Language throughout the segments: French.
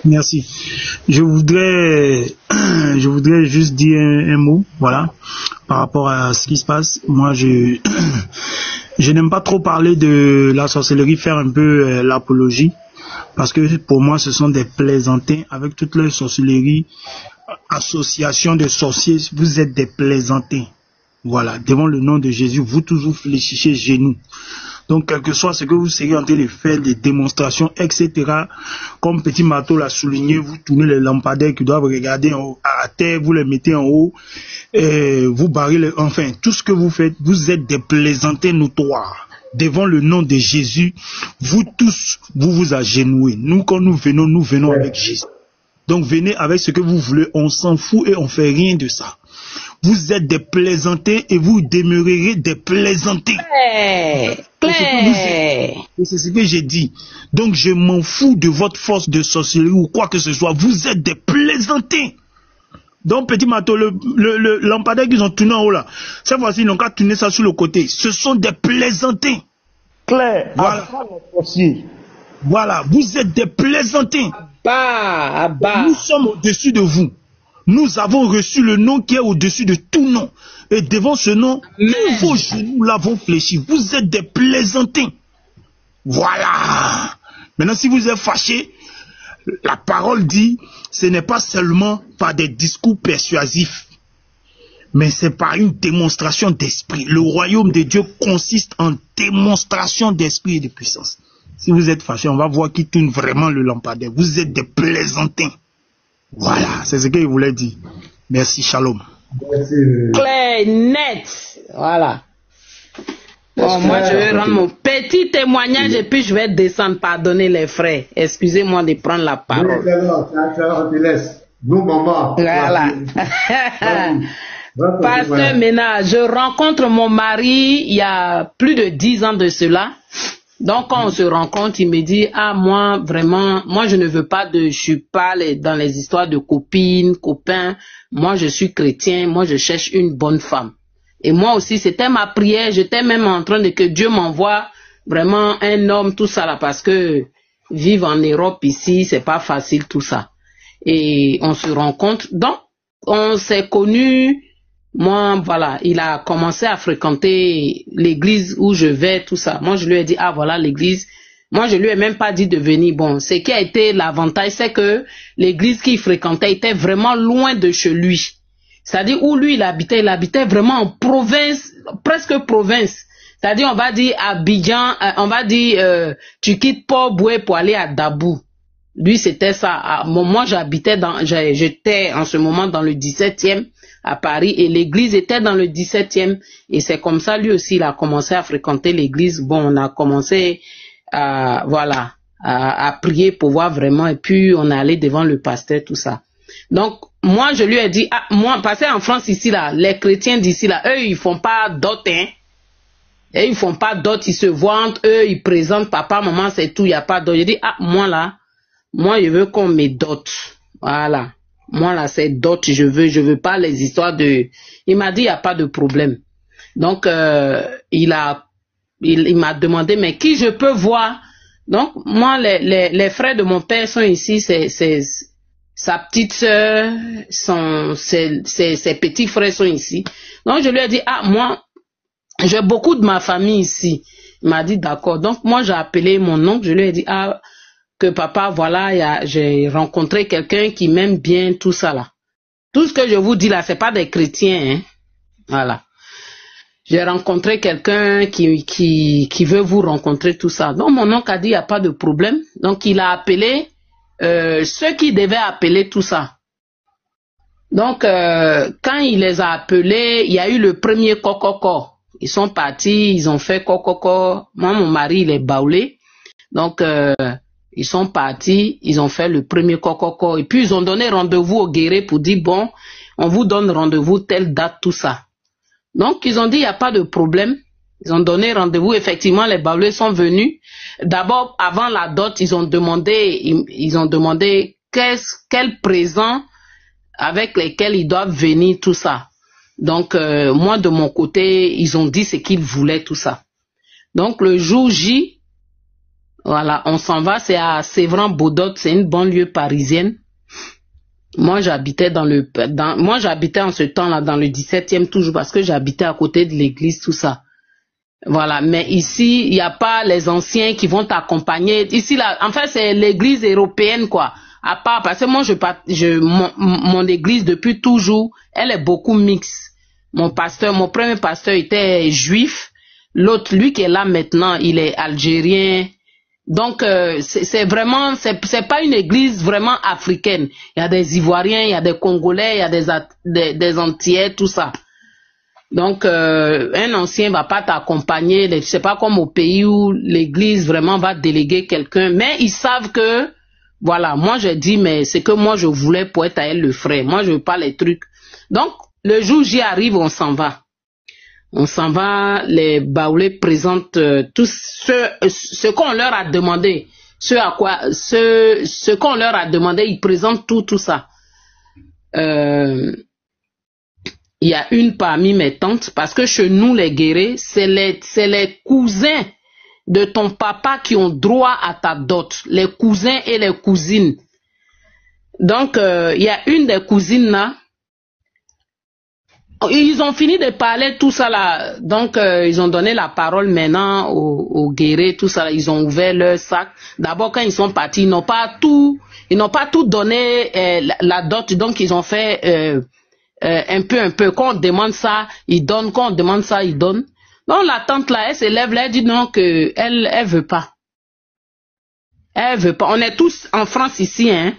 Merci. Je voudrais juste dire un mot, voilà, par rapport à ce qui se passe. Moi, je n'aime pas trop parler de la sorcellerie, faire un peu l'apologie, parce que pour moi, ce sont des plaisantins avec toute leur sorcellerie, association de sorciers. Vous êtes des plaisantins. Voilà, devant le nom de Jésus, vous tous vous fléchissez genoux. Donc, quel que soit ce que vous serez en train de faire, des démonstrations, etc., comme Petit Marteau l'a souligné, vous tournez les lampadaires qui doivent regarder en haut, à terre, vous les mettez en haut, vous barrez les... Enfin, tout ce que vous faites, vous êtes des plaisantins notoires. Devant le nom de Jésus, vous tous, vous vous agenouillez. Nous, quand nous venons avec Jésus. Donc, venez avec ce que vous voulez, on s'en fout et on fait rien de ça. Vous êtes des plaisantins et vous demeurerez des plaisantins. C'est ce que j'ai dit. Donc je m'en fous de votre force de sorcellerie ou quoi que ce soit. Vous êtes des plaisantins. Donc Petit Marteau, le lampadaire qu'ils ont tourné en haut là, cette fois-ci ils n'ont qu'à tourner ça sur le côté. Ce sont des plaisantins. Claire, voilà, vous êtes des plaisantins. Nous sommes au-dessus de vous. Nous avons reçu le nom qui est au-dessus de tout nom. Et devant ce nom, tous vos genoux l'avons fléchi. Vous êtes des plaisantins. Voilà. Maintenant, si vous êtes fâchés, la parole dit, ce n'est pas seulement par des discours persuasifs, mais c'est par une démonstration d'esprit. Le royaume de Dieu consiste en démonstration d'esprit et de puissance. Si vous êtes fâchés, on va voir qui tourne vraiment le lampadaire. Vous êtes des plaisantins. Voilà, c'est ce qu'il voulait dire. Merci, shalom. Clair, net. Voilà. Bon, moi, je vais rendre mon petit témoignage et puis je vais descendre, pardonner les frères. Excusez-moi de prendre la parole. Nous, maman. Voilà. Pasteur Ménard, je rencontre mon mari il y a plus de 10 ans de cela. Donc, quand on se rencontre, il me dit, ah, moi, vraiment, moi, je ne veux pas je suis pas dans les histoires de copines, copains. Moi, je suis chrétien. Moi, je cherche une bonne femme. Et moi aussi, c'était ma prière. J'étais même en train de que Dieu m'envoie vraiment un homme, tout ça là, parce que vivre en Europe ici, c'est pas facile, tout ça. Et on se rencontre. Donc, on s'est connus. Moi, voilà, il a commencé à fréquenter l'église où je vais, tout ça. Moi, je lui ai dit, ah, voilà, l'église. Moi, je lui ai même pas dit de venir. Bon, ce qui a été l'avantage, c'est que l'église qu'il fréquentait était vraiment loin de chez lui. C'est-à-dire où lui, il habitait vraiment en province, presque province. C'est-à-dire, on va dire Abidjan, on va dire, tu quittes Port-Boué pour aller à Dabou. Lui, c'était ça. Moi, j'étais en ce moment dans le 17e à Paris et l'église était dans le 17e. Et c'est comme ça, lui aussi, il a commencé à fréquenter l'église. Bon, on a commencé à prier pour voir vraiment. Et puis, on est allé devant le pasteur, tout ça. Donc, moi, je lui ai dit, ah, moi, parce qu'en France, ici, là, les chrétiens d'ici, là, eux, ils font pas dot, hein. Et ils font pas dot, ils se vantent, eux, ils présentent papa, maman, c'est tout, il n'y a pas dot. Je dis, ah, moi, là, moi, je veux qu'on me dote. Voilà. Moi, là, c'est dot, je veux pas les histoires de... Il m'a dit, il n'y a pas de problème. Donc, il m'a demandé, mais qui je peux voir? Donc, moi, les frères de mon père sont ici, c'est sa petite sœur, ses petits frères sont ici. Donc, je lui ai dit, ah, moi, j'ai beaucoup de ma famille ici. Il m'a dit, d'accord. Donc, moi, j'ai appelé mon oncle, je lui ai dit, ah, que papa, voilà, j'ai rencontré quelqu'un qui m'aime bien, tout ça là. Tout ce que je vous dis là, c'est pas des chrétiens, hein. Voilà. J'ai rencontré quelqu'un qui veut vous rencontrer, tout ça. Donc, mon oncle a dit, il n'y a pas de problème. Donc, il a appelé ceux qui devaient appeler tout ça. Donc, quand il les a appelés, il y a eu le premier cococo. Ils sont partis, ils ont fait cococo. Moi, mon mari, il est baoulé. Donc, ils sont partis, ils ont fait le premier cococo. Et puis, ils ont donné rendez-vous au guéré pour dire, bon, on vous donne rendez-vous, telle date, tout ça. Donc, ils ont dit, il n'y a pas de problème. Ils ont donné rendez-vous. Effectivement, les baoulés sont venus. D'abord, avant la dot, ils ont demandé quel présent avec lesquels ils doivent venir, tout ça. Donc, moi, de mon côté, ils ont dit ce qu'ils voulaient, tout ça. Donc, le jour J, Voilà, on s'en va, c'est à Sévran-Bodot, c'est une banlieue parisienne. Moi, j'habitais moi, j'habitais en ce temps-là dans le 17e toujours parce que j'habitais à côté de l'église, tout ça. Voilà, mais ici, il n'y a pas les anciens qui vont t'accompagner. Ici, là, en fait, c'est l'église européenne, quoi. À part, parce que moi, mon église, depuis toujours, elle est beaucoup mixte. Mon premier pasteur était juif. L'autre, lui qui est là maintenant, il est algérien. Donc, c'est vraiment, c'est pas une église vraiment africaine. Il y a des Ivoiriens, il y a des Congolais, il y a des Antillais, tout ça. Donc, un ancien va pas t'accompagner. C'est pas comme au pays où l'église vraiment va déléguer quelqu'un. Mais ils savent que, voilà, moi j'ai dit, mais c'est que moi je voulais pour être à elle le frère. Moi je veux pas les trucs. Donc, le jour où j'y arrive, on s'en va. On s'en va, les baoulés présentent tout ce qu'on leur a demandé. Ce qu'on leur a demandé, ils présentent tout ça. Il y a une parmi mes tantes, parce que chez nous, les guérés, c'est les cousins de ton papa qui ont droit à ta dot. Les cousins et les cousines. Donc, il y a une des cousines là. Ils ont fini de parler tout ça là. Donc, ils ont donné la parole maintenant aux guérés, tout ça là. Ils ont ouvert leur sac. D'abord, quand ils sont partis, ils n'ont pas tout donné la dot. Donc, ils ont fait... un peu, quand on demande ça, il donne, quand on demande ça, il donne. Donc la tante là, elle se lève là, elle dit non, que elle veut pas. Elle veut pas. On est tous en France ici, hein.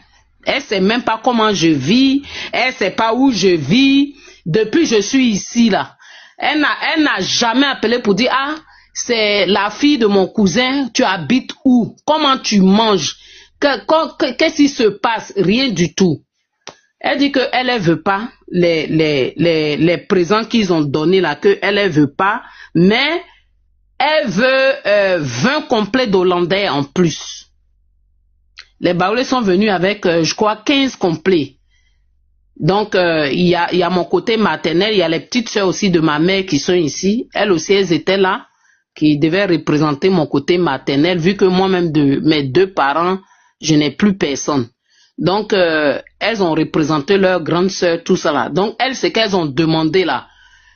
Elle sait même pas comment je vis, elle sait pas où je vis, depuis je suis ici là. Elle n'a jamais appelé pour dire, ah, c'est la fille de mon cousin, tu habites où? Comment tu manges? Qu'est-ce qui se passe? Rien du tout. Elle dit qu'elle ne veut pas les présents qu'ils ont donnés là, qu'elle ne veut pas, mais elle veut 20 complets d'Hollandais en plus. Les baoulés sont venus avec, je crois, 15 complets. Donc, il y a mon côté maternel, il y a les petites soeurs aussi de ma mère qui sont ici. Elles aussi, elles étaient là, qui devaient représenter mon côté maternel, vu que moi-même, de mes deux parents, je n'ai plus personne. Donc, elles ont représenté leur grande sœur, tout ça là. Donc, elles, ce qu'elles ont demandé là,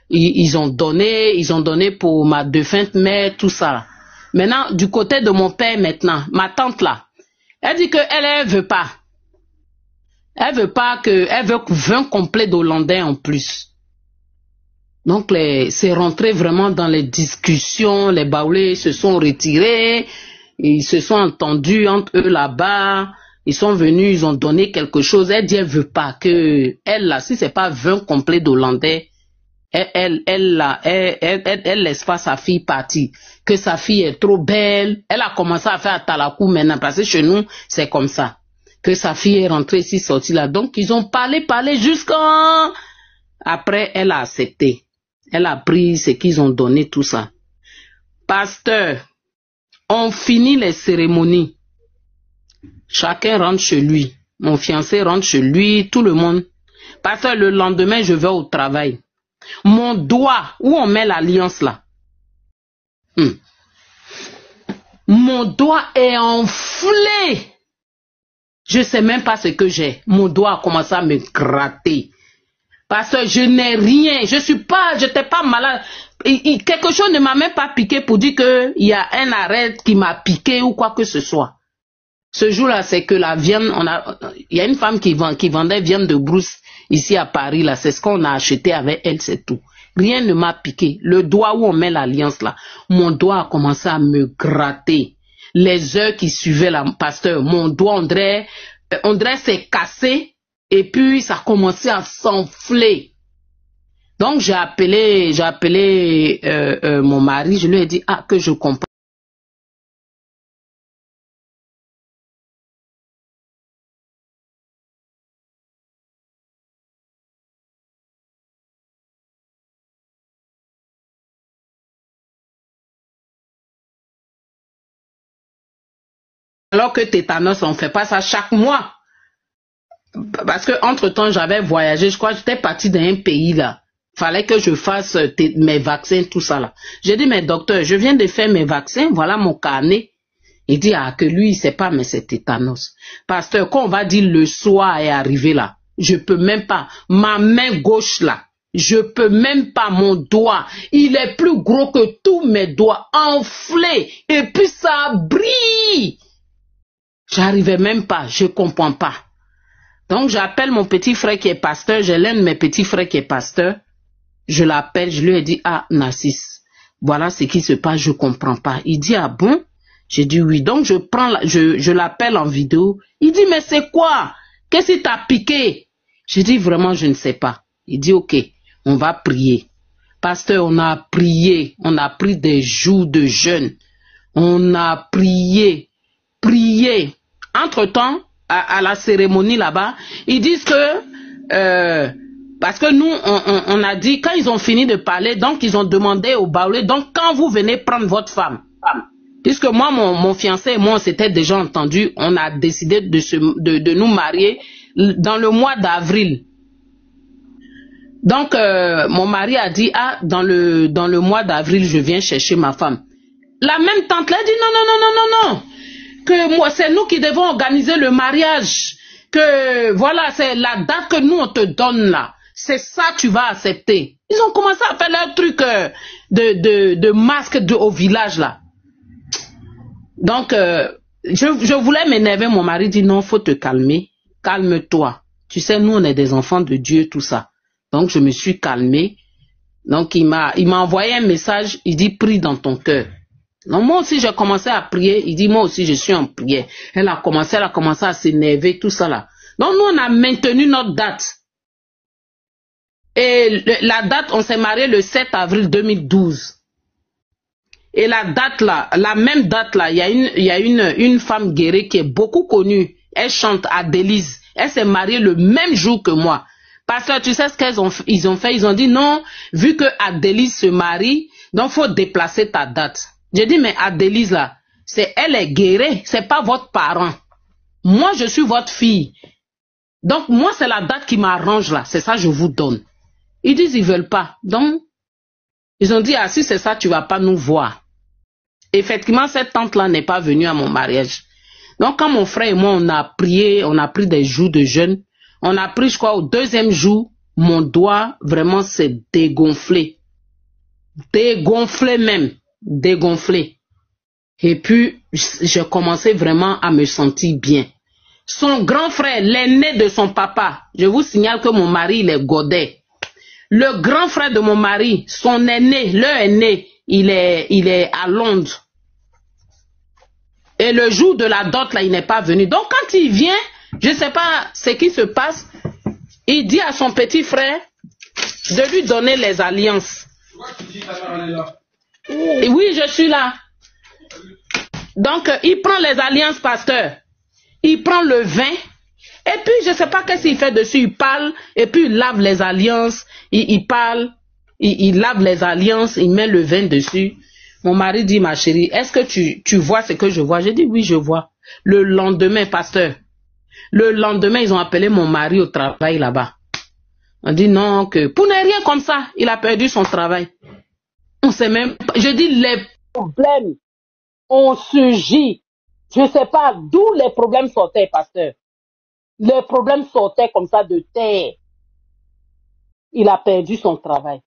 ils ont donné pour ma défunte mère, tout ça là. Maintenant, du côté de mon père maintenant, ma tante là, elle dit elle veut pas. Elle veut 20 complets d'Hollandais en plus. Donc, c'est rentré vraiment dans les discussions, les baoulés se sont retirés, ils se sont entendus entre eux là-bas. Ils sont venus, ils ont donné quelque chose. Elle dit, elle veut pas que, elle là, si c'est pas 20 complets d'Hollandais, elle laisse pas sa fille partir. Que sa fille est trop belle. Elle a commencé à faire à Talakou maintenant, parce que chez nous, c'est comme ça. Que sa fille est rentrée ici, sortie là. Donc, ils ont parlé jusqu'à... Après, elle a accepté. Elle a pris ce qu'ils ont donné, tout ça. Pasteur, on finit les cérémonies. Chacun rentre chez lui. Mon fiancé rentre chez lui, tout le monde. Parce que le lendemain, je vais au travail. Mon doigt, où on met l'alliance là. Mon doigt est enflé. Je sais même pas ce que j'ai. Mon doigt a commencé à me gratter. Parce que je n'ai rien. J'étais pas malade. Quelque chose ne m'a même pas piqué pour dire qu'il y a un arrêt qui m'a piqué ou quoi que ce soit. Ce jour-là, c'est que la viande, il y a une femme qui vendait viande de brousse ici à Paris, là. C'est ce qu'on a acheté avec elle, c'est tout. Rien ne m'a piqué. Le doigt où on met l'alliance, là, mon doigt a commencé à me gratter. Les heures qui suivaient, la pasteur, mon doigt, on dirait s'est cassé, et puis ça a commencé à s'enfler. Donc, j'ai appelé mon mari, je lui ai dit, que je comprends. Alors que tétanos, on ne fait pas ça chaque mois. Parce que entre temps, j'avais voyagé, je crois que j'étais partie d'un pays là. Fallait que je fasse mes vaccins, tout ça là. J'ai dit, mais docteur, je viens de faire mes vaccins, voilà mon carnet. Il dit, ah, que lui, il sait pas, mais c'est tétanos. Pasteur, quand on va dire le soir est arrivé là, je peux même pas, ma main gauche là, je peux même pas, mon doigt, il est plus gros que tous mes doigts, enflé, et puis ça brille. J'arrivais même pas, je comprends pas. Donc j'appelle mon petit frère qui est pasteur, j'ai l'un de mes petits frères qui est pasteur, je l'appelle, je lui ai dit, ah, Narcisse, voilà ce qui se passe, je comprends pas. Il dit, ah bon? J'ai dit oui, donc je l'appelle en vidéo. Il dit, mais c'est quoi? Qu'est-ce qui t'a piqué? J'ai dit, vraiment, je ne sais pas. Il dit, ok, on va prier. Pasteur, on a prié, on a pris des jours de jeûne. On a prié. Entre-temps, à la cérémonie là-bas, ils disent que... parce que nous, on a dit, quand ils ont fini de parler, donc ils ont demandé au baoulé, donc quand vous venez prendre votre femme, puisque moi, mon fiancé et moi, on s'était déjà entendu, on a décidé de nous marier dans le mois d'avril. Donc, mon mari a dit, ah, dans le mois d'avril, je viens chercher ma femme. La même tante là dit, non, que moi, c'est nous qui devons organiser le mariage, que voilà, c'est la date que nous, on te donne là. C'est ça tu vas accepter. Ils ont commencé à faire leur truc de masque au village là. Donc, je voulais m'énerver. Mon mari dit non, faut te calmer. Calme-toi. Tu sais, nous, on est des enfants de Dieu, tout ça. Donc, je me suis calmé. Donc, il m'a envoyé un message. Il dit, prie dans ton cœur. Donc, moi aussi, j'ai commencé à prier. Il dit, moi aussi, je suis en prière. Elle a commencé à s'énerver, tout ça là. Donc, nous, on a maintenu notre date. Et la date, on s'est marié le 7 avril 2012. Et la date là, la même date là, il y a une femme guérie qui est beaucoup connue. Elle chante, Adélise. Elle s'est mariée le même jour que moi. Parce que tu sais ce qu'ils ont fait? Ils ont dit non, vu que Adélise se marie, donc faut déplacer ta date. J'ai dit mais Adélise là, elle est guérie, c'est pas votre parent. Moi je suis votre fille. Donc moi c'est la date qui m'arrange là, c'est ça je vous donne. Ils disent ils veulent pas. Donc ils ont dit ah si c'est ça tu vas pas nous voir. Effectivement cette tante là n'est pas venue à mon mariage. Donc quand mon frère et moi on a prié, on a pris des jours de jeûne. On a pris, je crois, au deuxième jour, mon doigt vraiment s'est dégonflé. Dégonflé même. Dégonflé. Et puis, j'ai commencé vraiment à me sentir bien. Son grand frère, l'aîné de son papa, je vous signale que mon mari, il est godet. Le grand frère de mon mari, son aîné, leur aîné, il est à Londres. Et le jour de la dot, là, il n'est pas venu. Donc, quand il vient, je ne sais pas ce qui se passe. Il dit à son petit frère de lui donner les alliances. Et oui, je suis là. Donc, il prend les alliances, pasteur. Il prend le vin. Et puis, je ne sais pas qu'est-ce qu'il fait dessus. Il parle. Et puis, il lave les alliances. Il parle. Il lave les alliances. Il met le vin dessus. Mon mari dit, ma chérie, est-ce que tu vois ce que je vois? J'ai dit, oui, je vois. Le lendemain, pasteur. Le lendemain, ils ont appelé mon mari au travail là-bas. On dit non, que pour ne rien comme ça, il a perdu son travail. On sait même pas. Je dis les problèmes ont surgi. Je ne sais pas d'où les problèmes sortaient, pasteur. Les problèmes sortaient comme ça de terre. Il a perdu son travail.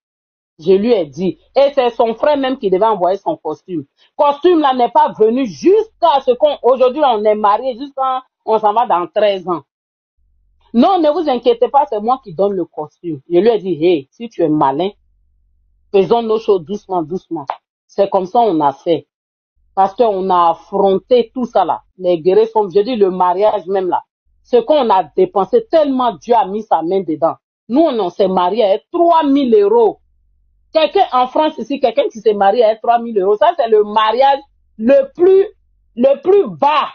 Je lui ai dit. Et c'est son frère même qui devait envoyer son costume. Costume là n'est pas venu jusqu'à ce qu'on... Aujourd'hui, on est mariés jusqu'à... On s'en va dans 13 ans. Non, ne vous inquiétez pas, c'est moi qui donne le costume. Je lui ai dit, hey, si tu es malin, faisons nos choses doucement, doucement. C'est comme ça on a fait. Parce qu'on a affronté tout ça là. Les guerriers sont, je dis le mariage même là. Ce qu'on a dépensé, tellement Dieu a mis sa main dedans. Nous, on s'est mariés avec 3000 €. Quelqu'un en France ici, quelqu'un qui s'est marié avec 3000 €. Ça, c'est le mariage le plus bas.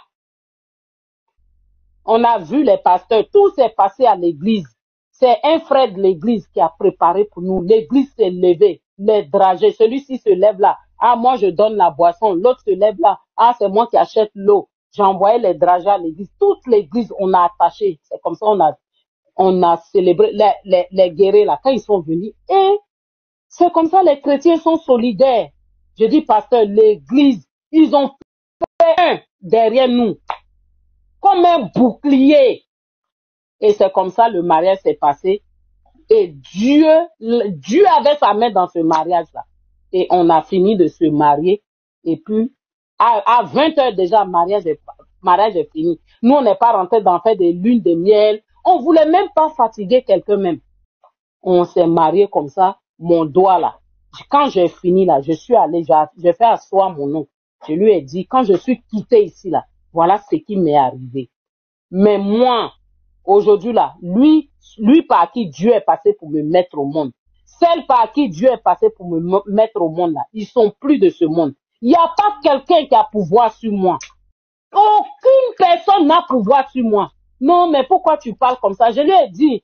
On a vu les pasteurs, tout s'est passé à l'église. C'est un frère de l'église qui a préparé pour nous. L'église s'est levée, les dragées. Celui-ci se lève là. Ah, moi, je donne la boisson. L'autre se lève là. Ah, c'est moi qui achète l'eau. J'ai envoyé les dragées à l'église. Toute l'église, on a attaché. C'est comme ça, on a célébré les guerriers là, quand ils sont venus. Et c'est comme ça, les chrétiens sont solidaires. Je dis, pasteur, l'église, ils ont fait un. derrière nous, comme un bouclier. Et c'est comme ça le mariage s'est passé. Et Dieu avait sa main dans ce mariage-là. Et on a fini de se marier. Et puis, à 20 heures déjà, mariage est fini. Nous, on n'est pas rentré dans faire des lunes de miel. On voulait même pas fatiguer quelqu'un même. On s'est marié comme ça, mon doigt là. Quand j'ai fini là, je suis allé, j'ai fait asseoir mon oncle. Je lui ai dit, quand je suis quitté ici là, voilà ce qui m'est arrivé. Mais moi, aujourd'hui là, lui par qui Dieu est passé pour me mettre au monde, celle par qui Dieu est passé pour me mettre au monde là, ils sont plus de ce monde. Il n'y a pas quelqu'un qui a pouvoir sur moi. Aucune personne n'a pouvoir sur moi. Non, mais pourquoi tu parles comme ça? Je lui ai dit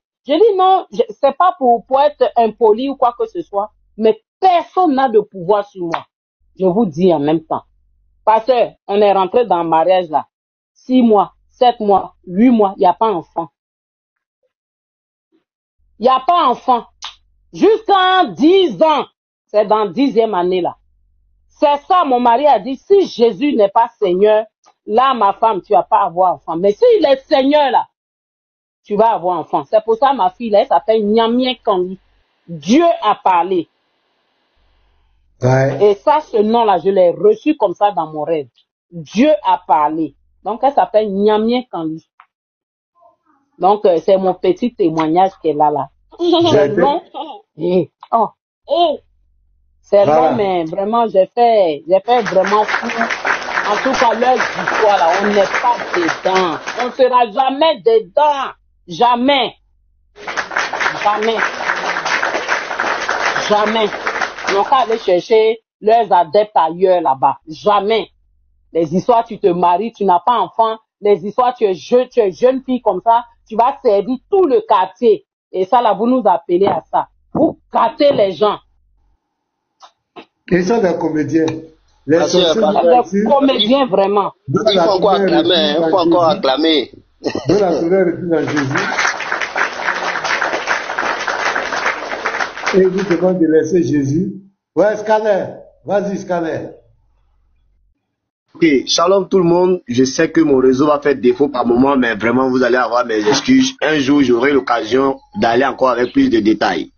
non, c'est pas pour être impoli ou quoi que ce soit, mais personne n'a de pouvoir sur moi. Je vous dis en même temps. Parce que on est rentré dans le mariage là. 6 mois, 7 mois, 8 mois, il n'y a pas d'enfant. Il n'y a pas d'enfant. Jusqu'en 10 ans. C'est dans 10e année là. C'est ça, mon mari a dit, si Jésus n'est pas Seigneur, là, ma femme, tu vas pas avoir enfant. Mais s'il est Seigneur là, tu vas avoir enfant. C'est pour ça, ma fille là, elle s'appelle Nyamien Kandi. Dieu a parlé. Ouais. Et ça, ce nom-là, je l'ai reçu comme ça dans mon rêve. Dieu a parlé. Donc, elle s'appelle Nyamien Kandi. Donc, c'est mon petit témoignage qu'elle a là. C'est long. C'est long, mais vraiment, j'ai fait vraiment fou. En tout cas, l'heure du soir, là, on n'est pas dedans. On ne sera jamais dedans. Jamais. Jamais. Jamais. Ils n'ont qu'à aller chercher leurs adeptes ailleurs là-bas. Jamais. Les histoires, tu te maries, tu n'as pas enfant. Les histoires, tu es jeune fille comme ça, tu vas servir tout le quartier. Et ça, là, vous nous appelez à ça. Vous gâtez les gens. Ils sont des comédiens. Les comédiens, vraiment. Il faut encore acclamer. Il faut encore acclamer. De la souveraine refuge en Jésus. Et il vous demande de laisser Jésus. Ouais, Scanner. Vas-y, Scanner. Ok, shalom tout le monde. Je sais que mon réseau va faire défaut par moment, mais vraiment vous allez avoir mes excuses. Un jour, j'aurai l'occasion d'aller encore avec plus de détails.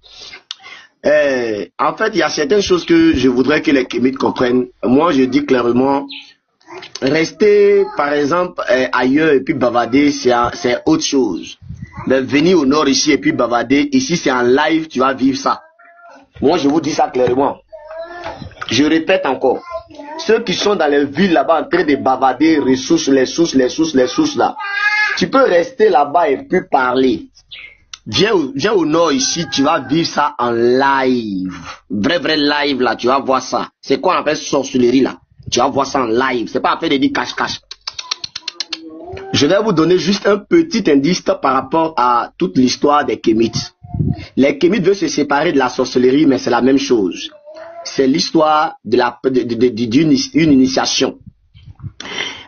En fait, il y a certaines choses que je voudrais que les Kémites comprennent. Moi, je dis clairement, rester, par exemple, ailleurs et puis bavarder, c'est autre chose. Mais venir au nord ici et puis bavarder, ici c'est en live, tu vas vivre ça. Moi, je vous dis ça clairement. Je répète encore. Ceux qui sont dans les villes là-bas en train de bavarder, les sources là. Tu peux rester là-bas et puis parler. Viens au nord ici, tu vas vivre ça en live. Vrai live là, tu vas voir ça. C'est quoi on appelle sorcellerie là? Tu vas voir ça en live. C'est pas affaire de dire cache-cache. Je vais vous donner juste un petit indice par rapport à toute l'histoire des Kémites. Les Kémites veulent se séparer de la sorcellerie, mais c'est la même chose. C'est l'histoire d'une initiation.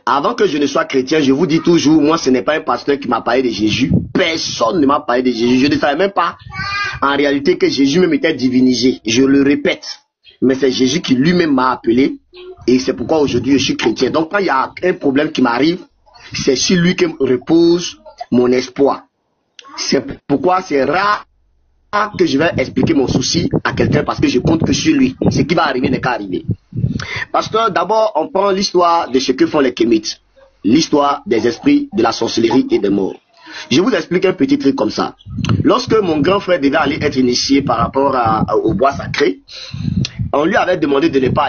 Avant que je ne sois chrétien, je vous dis toujours, moi ce n'est pas un pasteur qui m'a parlé de Jésus. Personne ne m'a parlé de Jésus. Je ne savais même pas en réalité que Jésus même était divinisé. Je le répète. Mais c'est Jésus qui lui-même m'a appelé. Et c'est pourquoi aujourd'hui je suis chrétien. Donc quand il y a un problème qui m'arrive, c'est sur lui que repose mon espoir. C'est pourquoi c'est rare que je vais expliquer mon souci à quelqu'un parce que je compte que sur lui. Ce qui va arriver n'est qu'à arriver. Parce que d'abord, on prend l'histoire de ce que font les Kémites. L'histoire des esprits, de la sorcellerie et des morts. Je vous explique un petit truc comme ça. Lorsque mon grand frère devait aller être initié par rapport au bois sacré, on lui avait demandé de ne pas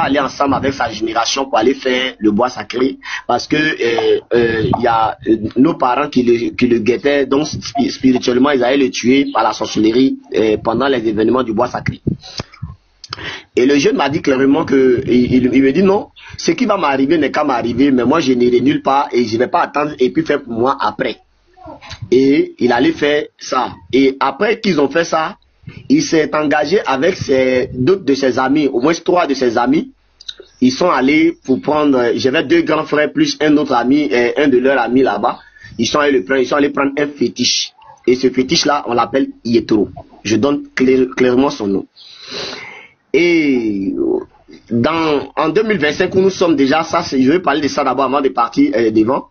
aller ensemble avec sa génération pour aller faire le bois sacré parce que il y a nos parents qui le guettaient, donc spirituellement ils allaient le tuer par la sorcellerie pendant les événements du bois sacré. Et le jeune m'a dit clairement que il me dit non, ce qui va m'arriver n'est qu'à m'arriver, mais moi je n'irai nulle part et je ne vais pas attendre et puis faire pour moi après. Et il allait faire ça. Et après qu'ils ont fait ça, il s'est engagé avec d'autres de ses amis, au moins 3 de ses amis. Ils sont allés pour prendre, j'avais 2 grands frères plus un autre ami, un de leurs amis là-bas. Ils sont allés prendre un fétiche. Et ce fétiche-là, on l'appelle Yétro. Je donne clairement son nom. Et en 2025 où nous sommes déjà, je vais parler de ça d'abord avant de partir devant.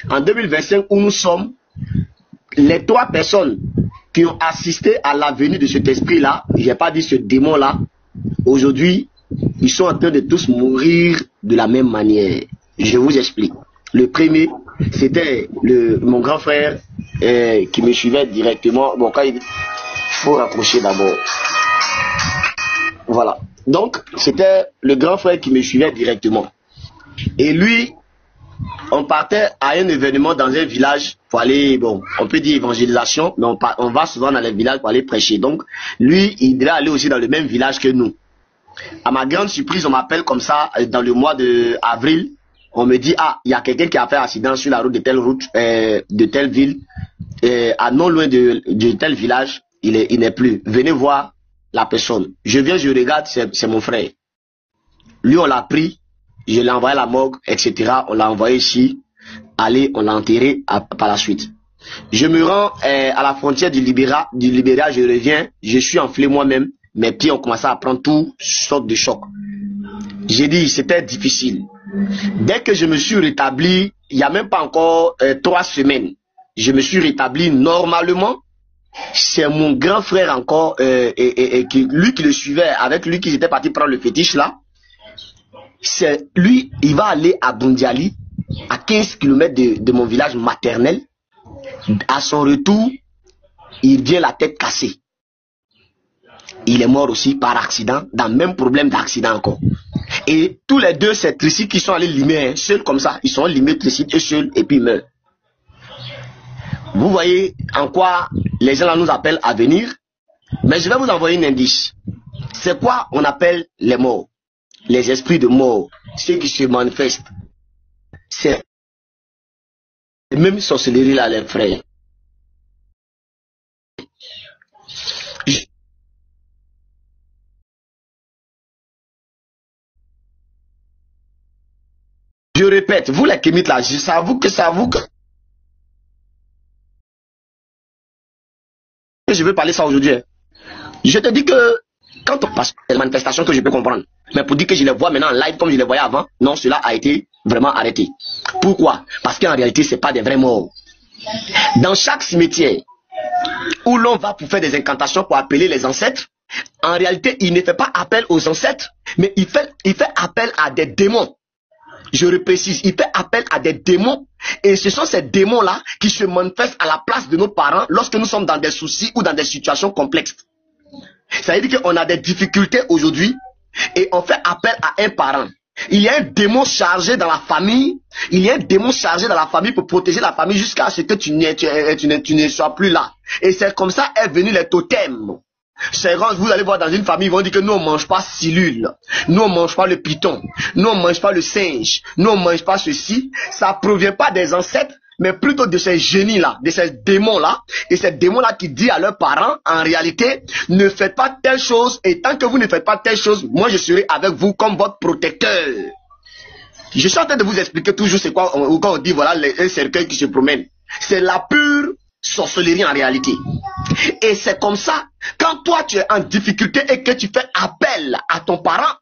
En 2025 où nous sommes, les 3 personnes qui ont assisté à la venue de cet esprit-là, je n'ai pas dit ce démon-là, aujourd'hui, ils sont en train de tous mourir de la même manière. Je vous explique. Le premier, c'était mon grand frère qui me suivait directement. Bon, quand il faut rapprocher d'abord. Voilà. Donc, c'était le grand frère qui me suivait directement. Et lui, on partait à un événement dans un village pour aller, bon, on peut dire évangélisation, mais on va souvent dans les villages pour aller prêcher. Donc, lui, il devait aller aussi dans le même village que nous. À ma grande surprise, on m'appelle comme ça, dans le mois d'avril, on me dit, ah, il y a quelqu'un qui a fait un accident sur la route, de telle ville, à non loin de tel village, il n'est plus. Venez voir la personne. Je viens, je regarde, c'est mon frère. Lui, on l'a pris, je l'ai envoyé à la morgue, etc. On l'a envoyé ici. Allez, on l'a enterré par la suite. Je me rends à la frontière du Libéria, je reviens, je suis enflé moi-même. Mes pieds ont commencé à prendre toutes sortes de chocs. J'ai dit, c'était difficile. Dès que je me suis rétabli, il n'y a même pas encore 3 semaines, je me suis rétabli normalement. C'est mon grand frère encore, lui qui le suivait, avec lui qui était parti prendre le fétiche là. C'est lui, il va aller à Bundiali, à 15 km de mon village maternel. À son retour, il vient la tête cassée. Il est mort aussi par accident, dans le même problème d'accident encore. Et tous les deux, c'est Tricy qui sont allés limer, seuls comme ça. Ils sont limés Tricy et seuls, et puis ils meurent. Vous voyez en quoi les gens là nous appellent à venir. Mais je vais vous envoyer un indice. C'est quoi on appelle les morts? Les esprits de mort, ceux qui se manifestent. C'est même sorcellerie là, les frères. Je répète, vous les kémites là, je s'avoue que je veux parler ça aujourd'hui. Je te dis que quand on passe les manifestations que je peux comprendre, mais pour dire que je les vois maintenant en live comme je les voyais avant, non, cela a été vraiment arrêté. Pourquoi? Parce qu'en réalité, ce n'est pas des vrais morts. Dans chaque cimetière où l'on va pour faire des incantations pour appeler les ancêtres, en réalité, il ne fait pas appel aux ancêtres, mais il fait appel à des démons. Je reprécise, il fait appel à des démons, et ce sont ces démons-là qui se manifestent à la place de nos parents lorsque nous sommes dans des soucis ou dans des situations complexes. Ça veut dire qu'on a des difficultés aujourd'hui et on fait appel à un parent. Il y a un démon chargé dans la famille, pour protéger la famille jusqu'à ce que tu ne sois plus là. Et c'est comme ça est venu les totems. Vous allez voir dans une famille, ils vont dire que nous on mange pas cellule, nous on mange pas le python, nous on mange pas le singe, nous on mange pas ceci. Ça provient pas des ancêtres, mais plutôt de ces génies là, de ces démons là, et ces démons là qui disent à leurs parents, en réalité, ne faites pas telle chose, et tant que vous ne faites pas telle chose, moi je serai avec vous comme votre protecteur. Je suis en train de vous expliquer toujours c'est quoi, quand on dit voilà un cercueil qui se promène, c'est la pure sorcellerie en réalité. Et c'est comme ça, quand toi tu es en difficulté et que tu fais appel à ton parent,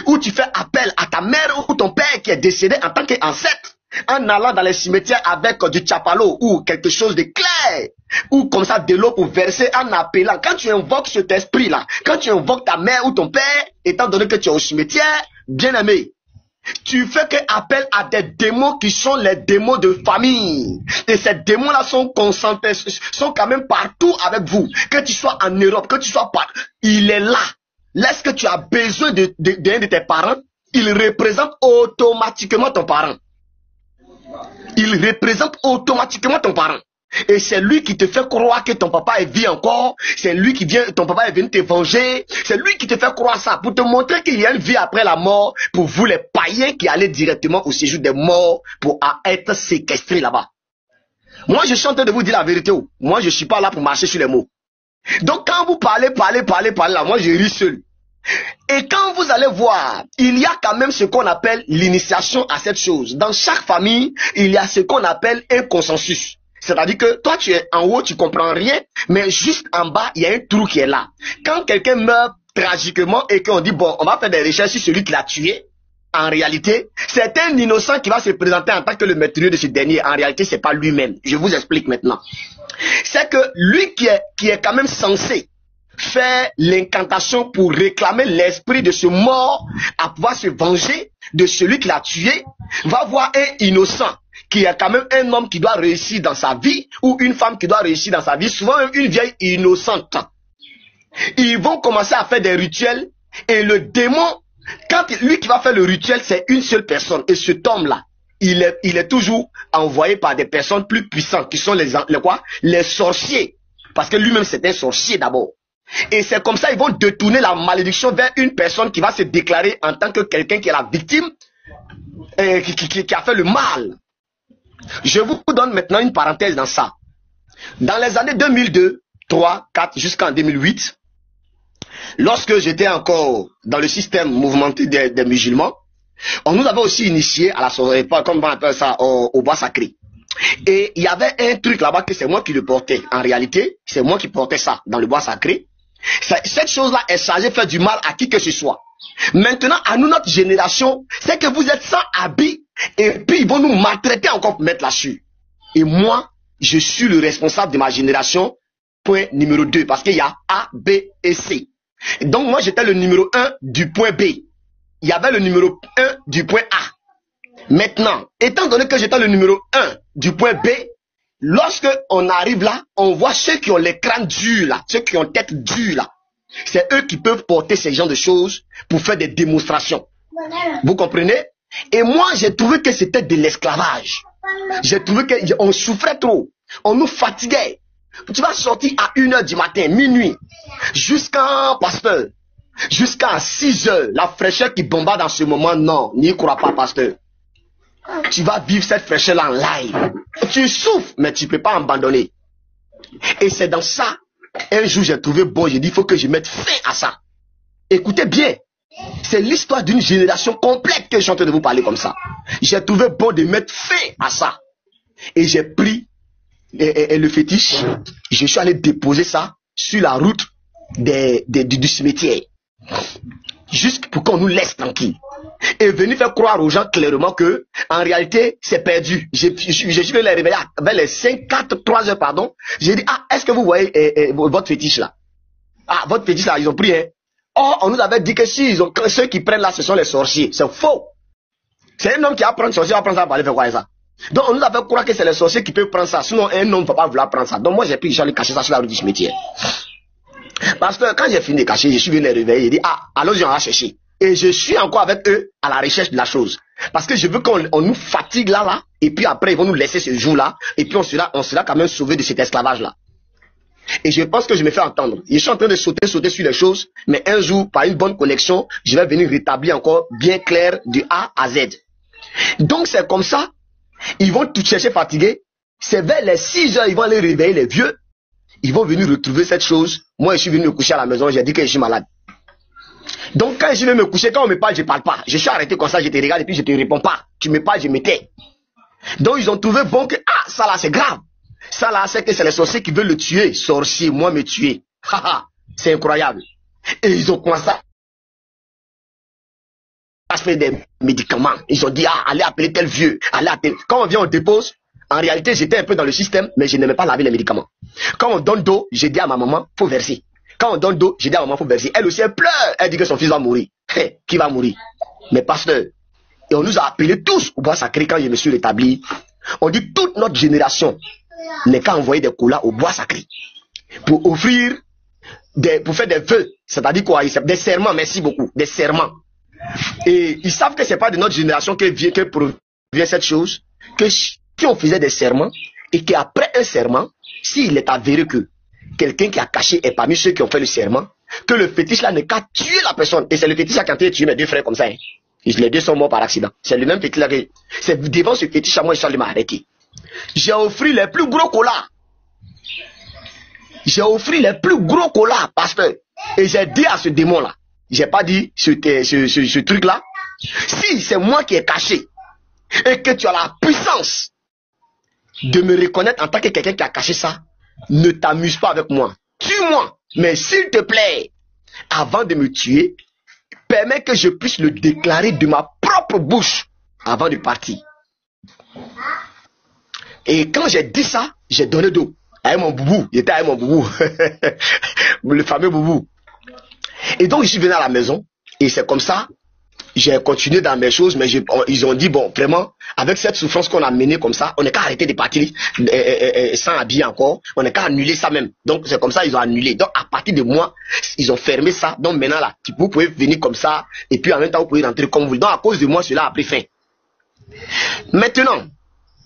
ou tu fais appel à ta mère ou ton père qui est décédé en tant qu'ancêtre, en allant dans les cimetières avec du chapalo ou quelque chose de clair, ou comme ça de l'eau pour verser en appelant, quand tu invoques cet esprit là, quand tu invoques ta mère ou ton père, étant donné que tu es au cimetière, bien aimé, tu fais que appel à des démons qui sont les démons de famille. Et ces démons-là sont concentrés, sont quand même partout avec vous. Que tu sois en Europe, que tu sois partout, il est là. Lorsque tu as besoin d'un de tes parents, il représente automatiquement ton parent. Il représente automatiquement ton parent. Et c'est lui qui te fait croire que ton papa est vie encore. C'est lui qui vient, ton papa est venu te venger. C'est lui qui te fait croire ça pour te montrer qu'il y a une vie après la mort pour vous les païens qui allez directement au séjour des morts pour être séquestrés là-bas. Moi je suis en train de vous dire la vérité. Moi je suis pas là pour marcher sur les mots. Donc quand vous parlez là, moi je ris seul. Et quand vous allez voir, il y a quand même ce qu'on appelle l'initiation à cette chose. Dans chaque famille, il y a ce qu'on appelle un consensus. C'est-à-dire que toi, tu es en haut, tu comprends rien, mais juste en bas, il y a un trou qui est là. Quand quelqu'un meurt, tragiquement et qu'on dit, bon, on va faire des recherches sur celui qui l'a tué, en réalité, c'est un innocent qui va se présenter en tant que le meurtrier de ce dernier. En réalité, c'est pas lui-même. Je vous explique maintenant. C'est que lui qui est quand même censé faire l'incantation pour réclamer l'esprit de ce mort à pouvoir se venger de celui qui l'a tué, va voir un innocent qui est quand même un homme qui doit réussir dans sa vie ou une femme qui doit réussir dans sa vie, souvent une vieille innocente. Ils vont commencer à faire des rituels et le démon, quand lui qui va faire le rituel, c'est une seule personne. Et cet homme-là, il est toujours envoyé par des personnes plus puissantes qui sont les sorciers. Parce que lui-même c'est un sorcier d'abord. Et c'est comme ça ils vont détourner la malédiction vers une personne qui va se déclarer en tant que quelqu'un qui est la victime, qui a fait le mal. Je vous donne maintenant une parenthèse dans ça. Dans les années 2002, 3, 4 jusqu'en 2008, lorsque j'étais encore dans le système mouvementé des musulmans, on nous avait aussi initié à la sorcellerie, comme on appelle ça, au bois sacré. Et il y avait un truc là-bas que c'est moi qui le portais. En réalité, c'est moi qui portais ça dans le bois sacré. Cette chose-là est chargée de faire du mal à qui que ce soit. Maintenant, à nous, notre génération, c'est que vous êtes sans habit et puis ils vont nous maltraiter encore pour mettre là-dessus. Et moi, je suis le responsable de ma génération, point numéro 2, parce qu'il y a A, B et C. Et donc moi, j'étais le numéro 1 du point B. Il y avait le numéro 1 du point A. Maintenant, étant donné que j'étais le numéro 1 du point B, lorsque on arrive là, on voit ceux qui ont les crânes durs là, ceux qui ont tête dure là. C'est eux qui peuvent porter ces genres de choses pour faire des démonstrations. Vous comprenez? Et moi, j'ai trouvé que c'était de l'esclavage. J'ai trouvé qu'on souffrait trop. On nous fatiguait. Tu vas sortir à 1h du matin, minuit, jusqu'à pasteur, jusqu'à 6h, la fraîcheur qui bombarde dans ce moment, non, n'y crois pas, pasteur. Tu vas vivre cette fraîcheur-là en live. Tu souffres, mais tu ne peux pas abandonner. Et c'est dans ça, un jour j'ai trouvé bon, j'ai dit, il faut que je mette fin à ça. Écoutez bien, c'est l'histoire d'une génération complète que je suis en train de vous parler comme ça. J'ai trouvé bon de mettre fin à ça. Et j'ai pris le fétiche, je suis allé déposer ça sur la route du cimetière. Juste pour qu'on nous laisse tranquille. Et venir faire croire aux gens clairement que, en réalité, c'est perdu. Je suis venu les réveiller vers les 5, 4, 3 heures, pardon. J'ai dit, ah, est-ce que vous voyez votre fétiche là? Ah, votre fétiche là, ils ont pris, hein. Oh, on nous avait dit que si ceux qui prennent là, ce sont les sorciers. C'est faux. C'est un homme qui va prendre sorcier, va prendre ça pour aller faire quoi ça? Donc, on nous avait croire que c'est les sorciers qui peuvent prendre ça. Sinon, un homme ne va pas vouloir prendre ça. Donc, moi, j'ai pris, j'allais cacher ça sur la rue du cimetière. Parce que quand j'ai fini de cacher, je suis venu les réveiller. J'ai dit, ah, allons-y, on va chercher. Et je suis encore avec eux à la recherche de la chose. Parce que je veux qu'on nous fatigue là, et puis après, ils vont nous laisser ce jour-là, et puis on sera quand même sauvé de cet esclavage-là. Et je pense que je me fais entendre. Je suis en train de sauter sur les choses, mais un jour, par une bonne connexion, je vais venir rétablir encore bien clair du A à Z. Donc c'est comme ça, ils vont tout chercher fatigués. C'est vers les 6 heures, ils vont aller réveiller les vieux. Ils vont venir retrouver cette chose. Moi, je suis venu me coucher à la maison, j'ai dit que je suis malade. Donc quand je vais me coucher, quand on me parle, je parle pas. Je suis arrêté comme ça, je te regarde et puis je te réponds pas. Tu me parles, je me tais. Donc ils ont trouvé bon que, ah, ça là c'est grave. Ça là c'est que c'est les sorciers qui veulent le tuer. Sorcier, moi me tuer. Haha, c'est incroyable. Et ils ont commencé à faire des médicaments. Ils ont dit, ah, allez appeler tel vieux. Allez appeler. Quand on vient, on dépose. En réalité, j'étais un peu dans le système, mais je n'aimais pas laver les médicaments. Quand on donne d'eau, j'ai dit à ma maman, faut verser. Quand on donne d'eau, j'ai dit à maman, faut verser. Elle aussi, elle pleure. Elle dit que son fils va mourir. Qui va mourir? Mais pasteur. Et on nous a appelés tous au bois sacré quand je me suis rétabli. On dit toute notre génération n'est qu'à envoyer des colas au bois sacré. Pour offrir, pour faire des vœux. C'est-à-dire quoi? Des serments, merci beaucoup. Des serments. Et ils savent que c'est pas de notre génération que provient cette chose. Que si on faisait des serments, et qu'après un serment, s'il est avéré que quelqu'un qui a caché est parmi ceux qui ont fait le serment, que le fétiche là n'est qu'à tuer la personne. Et c'est le fétiche là qui a tué mes deux frères comme ça. Hein. Les deux sont morts par accident. C'est le même fétiche là que... C'est devant ce fétiche là, moi je suis allé m'arrêter. J'ai offert les plus gros colas. J'ai offert les plus gros colas, pasteur. Et j'ai dit à ce démon là, j'ai pas dit ce truc là, si c'est moi qui ai caché, et que tu as la puissance de me reconnaître en tant que quelqu'un qui a caché ça, ne t'amuse pas avec moi. Tue-moi. Mais s'il te plaît, avant de me tuer, permet que je puisse le déclarer de ma propre bouche avant de partir. Et quand j'ai dit ça, j'ai donné d'eau. Avec mon boubou, il était avec mon boubou, le fameux boubou. Et donc je suis venu à la maison, et c'est comme ça, j'ai continué dans mes choses, mais ils ont dit, bon, vraiment, avec cette souffrance qu'on a menée comme ça, on n'est qu'à arrêter de partir sans habiller encore, on n'est qu'à annuler ça même. Donc c'est comme ça, ils ont annulé. Donc à partir de moi, ils ont fermé ça. Donc maintenant là, vous pouvez venir comme ça, et puis en même temps, vous pouvez rentrer comme vous voulez. Donc à cause de moi, cela a pris fin. Maintenant,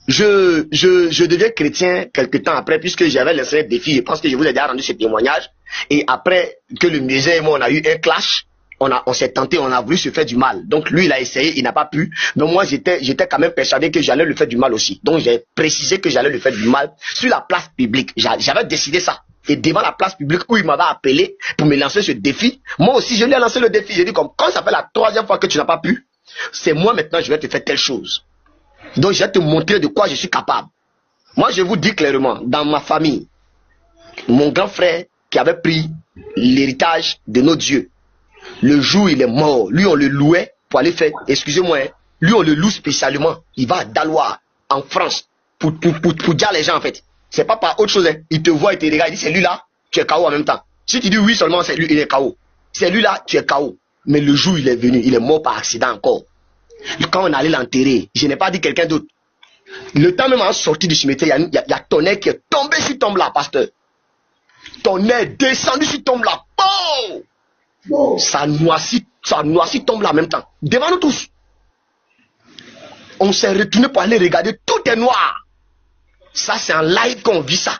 je deviens chrétien quelque temps après, puisque j'avais lancé un défi. Je pense que je vous ai déjà rendu ce témoignage. Et après que le musée et moi, on a eu un clash, on s'est tenté, on a voulu se faire du mal. Donc lui, il a essayé, il n'a pas pu. Mais moi, j'étais quand même persuadé que j'allais le faire du mal aussi. Donc j'ai précisé que j'allais le faire du mal sur la place publique. J'avais décidé ça. Et devant la place publique où il m'avait appelé pour me lancer ce défi, moi aussi, je lui ai lancé le défi. J'ai dit, comme quand ça fait la 3e fois que tu n'as pas pu, c'est moi maintenant, je vais te faire telle chose. Donc je vais te montrer de quoi je suis capable. Moi je vous dis clairement, dans ma famille, mon grand frère qui avait pris l'héritage de nos dieux, le jour où il est mort, lui on le louait pour aller faire, excusez-moi, lui on le loue spécialement, il va à Dalois, en France, pour dire les gens en fait. C'est pas par autre chose, hein. Il te voit, il te regarde, il dit c'est lui là, tu es KO en même temps. Si tu dis oui seulement, c'est lui, il est KO. C'est lui là, tu es KO. Mais le jour où il est venu, il est mort par accident encore. Quand on allait l'enterrer, je n'ai pas dit quelqu'un d'autre. Le temps même en sortie du cimetière, il y a tonnerre qui est tombé sur tombe là, pasteur. Tonnerre descendu sur tombe là. Bon! Ça noircit tombe là en même temps. Devant nous tous. On s'est retourné pour aller regarder, tout est noir. Ça c'est en live qu'on vit ça.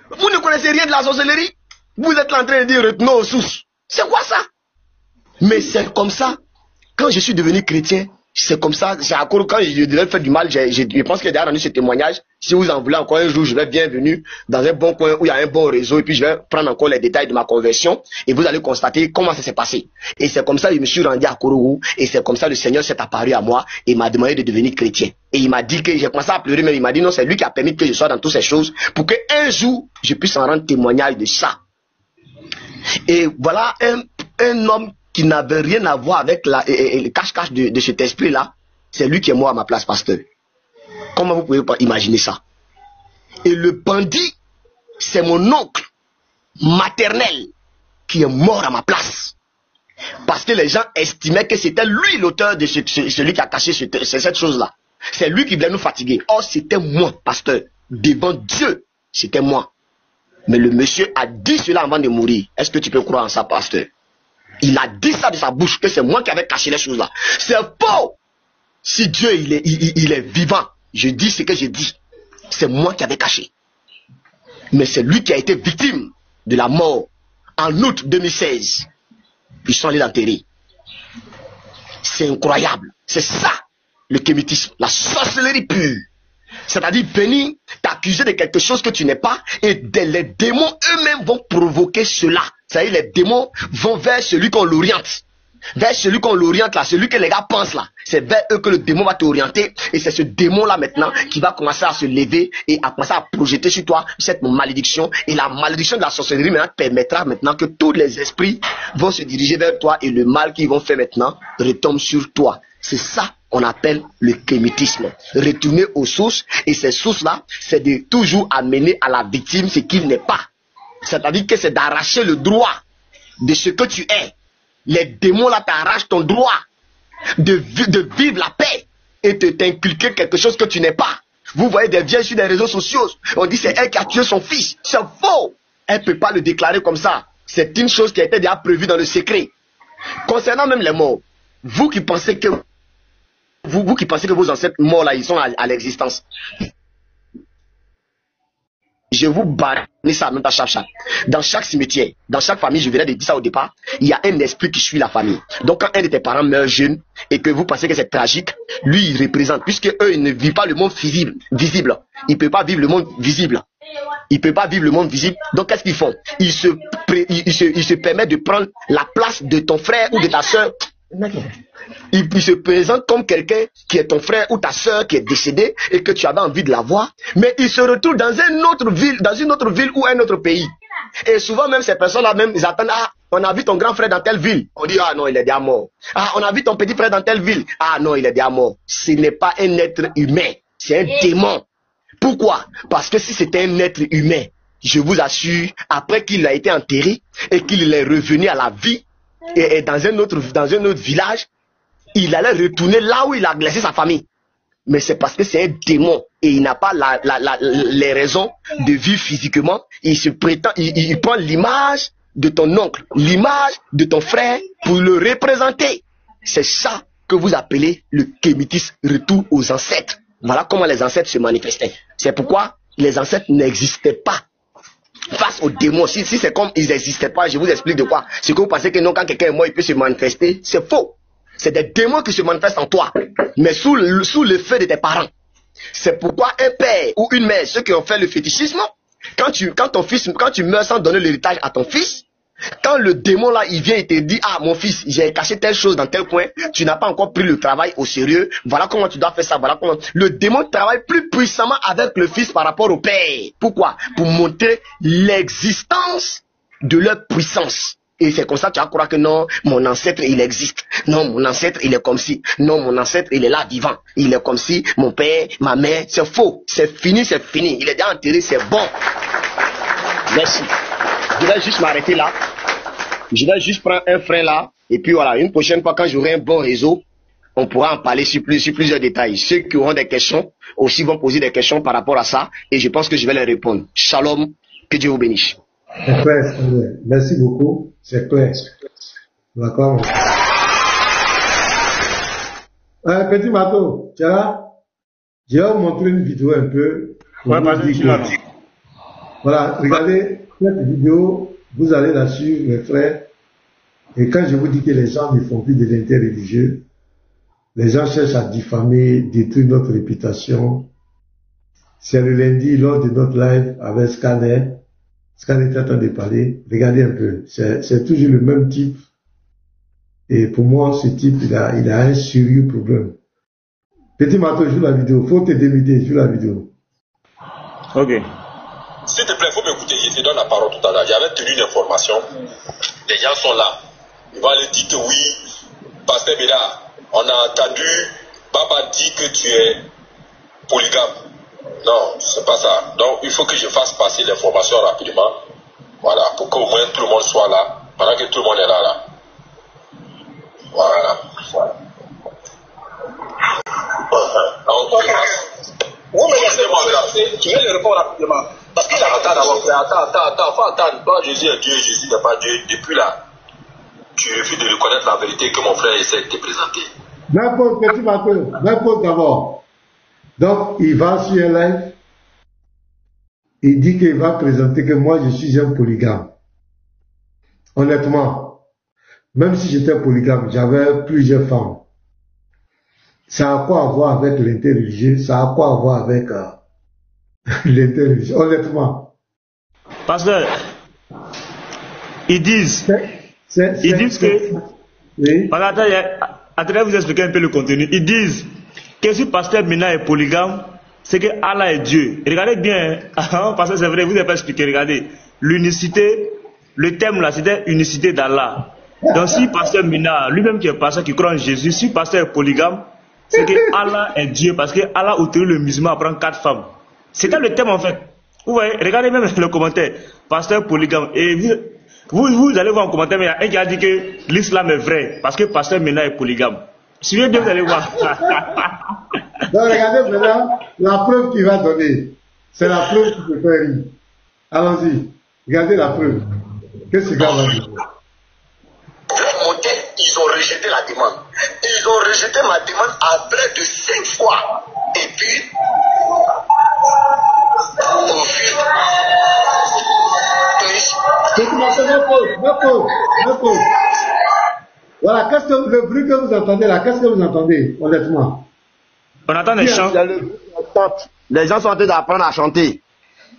Vous ne connaissez rien de la sorcellerie? Vous êtes là en train de dire retenons aux sources. C'est quoi ça? Mais c'est comme ça. Quand je suis devenu chrétien, c'est comme ça, c'est à cause quand je devais faire du mal, je pense que j'ai déjà rendu ce témoignage. Si vous en voulez encore un jour, je vais bienvenue dans un bon coin où il y a un bon réseau et puis je vais prendre encore les détails de ma conversion et vous allez constater comment ça s'est passé. Et c'est comme ça que je me suis rendu à Korougou et c'est comme ça que le Seigneur s'est apparu à moi et m'a demandé de devenir chrétien. Et il m'a dit que j'ai commencé à pleurer, mais il m'a dit non, c'est lui qui a permis que je sois dans toutes ces choses pour qu'un jour, je puisse en rendre témoignage de ça. Et voilà un homme qui n'avait rien à voir avec le cache-cache de cet esprit-là, c'est lui qui est mort à ma place, pasteur. Comment vous pouvez pas imaginer ça? Et le bandit, c'est mon oncle maternel qui est mort à ma place. Parce que les gens estimaient que c'était lui l'auteur de celui qui a caché cette chose-là. C'est lui qui voulait nous fatiguer. Or, c'était moi, pasteur. Devant Dieu, c'était moi. Mais le monsieur a dit cela avant de mourir. Est-ce que tu peux croire en ça, pasteur? Il a dit ça de sa bouche, que c'est moi qui avais caché les choses là. C'est faux. Si Dieu il est vivant, je dis ce que j'ai dit. C'est moi qui avais caché. Mais c'est lui qui a été victime de la mort en août 2016. Ils sont allés l'enterrer. C'est incroyable. C'est ça, le kémitisme, la sorcellerie pure. C'est-à-dire venir t'accuser de quelque chose que tu n'es pas et les démons eux-mêmes vont provoquer cela. C'est-à-dire les démons vont vers celui qu'on l'oriente. Vers celui qu'on l'oriente là, celui que les gars pensent là. C'est vers eux que le démon va t'orienter et c'est ce démon là maintenant qui va commencer à se lever et à commencer à projeter sur toi cette malédiction. Et la malédiction de la sorcellerie maintenant permettra maintenant que tous les esprits vont se diriger vers toi et le mal qu'ils vont faire maintenant retombe sur toi. C'est ça qu'on appelle le kémitisme. Retourner aux sources et ces sources là, c'est de toujours amener à la victime ce qu'il n'est pas. C'est-à-dire que c'est d'arracher le droit de ce que tu es. Les démons là t'arrachent ton droit de vivre la paix et de t'inculquer quelque chose que tu n'es pas. Vous voyez des vieilles sur les réseaux sociaux, on dit c'est elle qui a tué son fils. C'est faux. Elle ne peut pas le déclarer comme ça. C'est une chose qui a été déjà prévue dans le secret. Concernant même les morts, vous qui pensez que vos ancêtres morts là, ils sont à l'existence. Je vous bannis ça même dans chaque cimetière, dans chaque famille, je venais de dire ça au départ, il y a un esprit qui suit la famille. Donc quand un de tes parents meurt jeune et que vous pensez que c'est tragique, lui il représente, puisque eux ils ne vivent pas le monde visible. Ils ne peuvent pas vivre le monde visible. Ils ne peuvent pas vivre le monde visible. Donc qu'est-ce qu'ils font? Ils se permettent de prendre la place de ton frère ou de ta soeur. Il se présente comme quelqu'un qui est ton frère ou ta soeur qui est décédé et que tu avais envie de la voir, mais il se retrouve dans une autre ville ou un autre pays. Et souvent même ces personnes-là même ils attendent, On a vu ton grand frère dans telle ville. On dit, ah non, il est déjà mort. Ah, on a vu ton petit frère dans telle ville. Ah non, il est déjà mort. Ce n'est pas un être humain. C'est un démon. Pourquoi? Parce que si c'était un être humain, je vous assure, après qu'il a été enterré et qu'il est revenu à la vie, et dans un autre village, il allait retourner là où il a laissé sa famille. Mais c'est parce que c'est un démon et il n'a pas les raisons de vivre physiquement. Il se prétend, il prend l'image de ton oncle, l'image de ton frère pour le représenter. C'est ça que vous appelez le kémitisme, retour aux ancêtres. Voilà comment les ancêtres se manifestaient. C'est pourquoi les ancêtres n'existaient pas face aux démons. Si c'est comme ils n'existaient pas, je vous explique de quoi. C'est que vous pensez que non, quand quelqu'un est mort, il peut se manifester. C'est faux. C'est des démons qui se manifestent en toi, mais sous le feu de tes parents. C'est pourquoi un père ou une mère, ceux qui ont fait le fétichisme, quand tu meurs sans donner l'héritage à ton fils, quand le démon là, il vient et te dit, ah mon fils, j'ai caché telle chose dans tel coin, tu n'as pas encore pris le travail au sérieux, voilà comment tu dois faire ça, voilà comment. Le démon travaille plus puissamment avec le fils par rapport au père. Pourquoi? Pour montrer l'existence de leur puissance. Et c'est comme ça que tu vas croire que non, mon ancêtre il existe. Non, mon ancêtre il est comme si. Non, mon ancêtre il est là vivant. Il est comme si, mon père, ma mère, c'est faux. C'est fini, c'est fini. Il est déjà enterré, c'est bon. Merci. Je vais juste m'arrêter là. Je vais juste prendre un frein là. Et puis voilà, une prochaine fois quand j'aurai un bon réseau, on pourra en parler sur plusieurs détails. Ceux qui auront des questions aussi vont poser des questions par rapport à ça. Et je pense que je vais les répondre. Shalom, que Dieu vous bénisse. C'est clair, merci beaucoup, c'est clair. D'accord. Petit Mato, tu es là? Je vais vous montrer une vidéo un peu. Ouais, vas-y, voilà, regardez cette vidéo, vous allez la suivre, mes frères. Et quand je vous dis que les gens ne font plus de l'interreligieux, les gens cherchent à diffamer, détruire notre réputation. C'est le lundi, lors de notre live avec Scanner. Scanner est en train de parler, regardez un peu, c'est toujours le même type. Et pour moi, ce type, il a un sérieux problème. Petit Mato, joue la vidéo, faut te démuter, joue la vidéo. Ok. S'il te plaît, faut m'écouter, je te donne la parole tout à l'heure. J'avais tenu une information, les gens sont là. Ils vont aller dire que oui, Pasteur Béda, on a entendu, Baba dit que tu es polygame. Non, c'est pas ça. Donc, il faut que je fasse passer l'information rapidement. Voilà, pour qu'au moins tout le monde soit là. Pendant que tout le monde est là. Voilà. Donc, vous me laissez-moi regarder. Tu vais le répondre rapidement. Parce qu'il a attends, faut attendre. Toi, Jésus est Dieu, Jésus n'est pas Dieu. Depuis là, tu refuses de reconnaître la vérité que mon frère essaie de te présenter. N'importe, petit Mato, n'importe d'abord. Donc, il va sur un live, il dit qu'il va présenter que moi, je suis un polygame. Honnêtement, même si j'étais polygame, j'avais plusieurs femmes. Ça a quoi à voir avec l'interreligieux, ça a quoi à voir avec l'interreligieux, honnêtement. Pasteur, ils disent que... Oui. Attendez, vous expliquer un peu le contenu. Ils disent que si Pasteur Mina est polygame, c'est que Allah est Dieu. Et regardez bien, parce que c'est vrai, vous n'avez pas expliqué, regardez. L'unicité, le thème là, c'était unicité d'Allah. Donc si Pasteur Mina, lui-même qui est pasteur, qui croit en Jésus, si Pasteur est polygame, c'est que Allah est Dieu, parce que Allah autorise le musulman à prendre 4 femmes. C'était le thème en fait. Vous voyez, regardez même le commentaire. Pasteur polygame. Et vous allez voir en commentaire, mais il y a un qui a dit que l'islam est vrai, parce que Pasteur Mina est polygame. Suivez bien, vous allez voir. Donc regardez maintenant la preuve qu'il va donner. C'est la preuve qui peut faire rire. Allons-y. Regardez la preuve. Qu'est-ce que ce gars va dire? Ils ont rejeté la demande. Ils ont rejeté ma demande à près de 5 fois. Et puis, au fil. Voilà, qu'est-ce que le bruit que vous entendez là, qu'est-ce que vous entendez, honnêtement? On entend des chants. Les gens sont en train d'apprendre à chanter.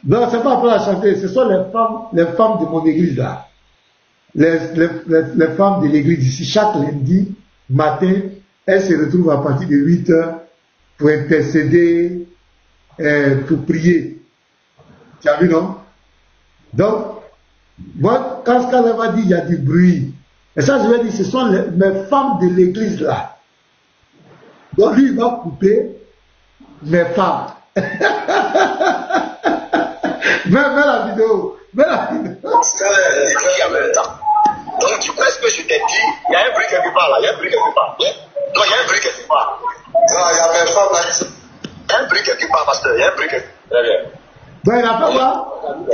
Non, c'est pas apprendre à chanter, ce sont les femmes de mon église là. Les femmes de l'église ici, chaque lundi matin, elles se retrouvent à partir de 8h pour intercéder, pour prier. Tu as vu, non? Donc, Moi, quand Scanner m'a dit il y a du bruit, et ça je vais dire, ce sont mes femmes de l'église là. Donc lui, il va couper mes femmes. Mets la vidéo. Mets la vidéo. C'est qui en même temps. Donc du coup, est-ce que je t'ai dit, il y a un bruit quelque part là, il y a un bruit quelque part. Non, il y a un bruit quelque part. Non, il y a mes femmes là. Il y a un bruit quelque part, pasteur, il y a un bruit quelque part. Très bien. Donc il a fait quoi?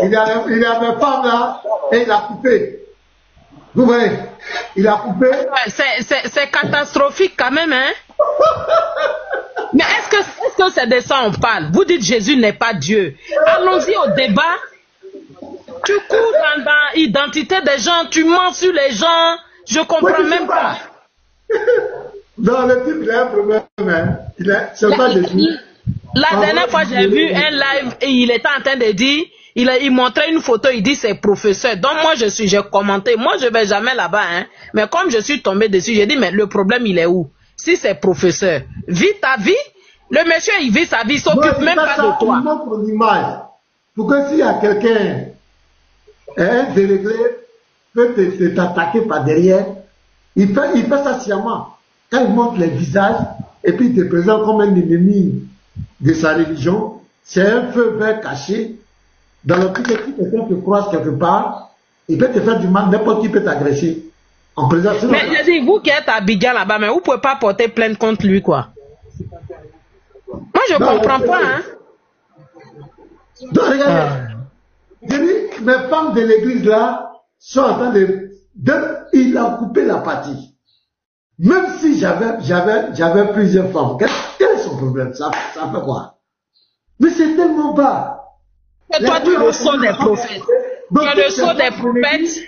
Il a mes femmes là et il a coupé. Vous voyez, il a coupé. C'est catastrophique quand même, hein? Mais est-ce que c'est de ça on parle? Vous dites Jésus n'est pas Dieu. Allons-y au débat. Tu cours dans l'identité des gens, tu mens sur les gens. Je comprends même pas. Non, le type, il a un problème. Hein. C'est pas Jésus. La dernière fois, j'ai vu un live et il était en train de dire, il montrait une photo, il dit c'est professeur. Donc moi, j'ai commenté. Moi, je vais jamais là-bas. Hein. Mais comme je suis tombé dessus, j'ai dit, mais le problème, il est où? Si c'est professeur, vis ta vie. Le monsieur, il vit sa vie, il s'occupe même pas de toi. Il montre l'image. Pour que s'il y a quelqu'un, un déréglé, peut t'attaquer par derrière, il fait ça sciemment. Quand il montre les visages, et puis il te présente comme un ennemi de sa religion, c'est un feu vert caché. Dans le petit que quelqu'un te croise quelque part, il peut te faire du mal, n'importe qui peut t'agresser. Mais je dis, vous qui êtes à Abidjan là-bas, mais vous ne pouvez pas porter plainte contre lui, quoi. Moi, je ne comprends pas, hein. Donc, regardez. Je dis, mes femmes de l'église là sont en train il a coupé la partie. Même si j'avais plusieurs femmes, quel est son problème? Ça fait quoi? Mais c'est tellement bas. Et toi, tu es le sceau des prophètes. Tu es le sceau des prophètes.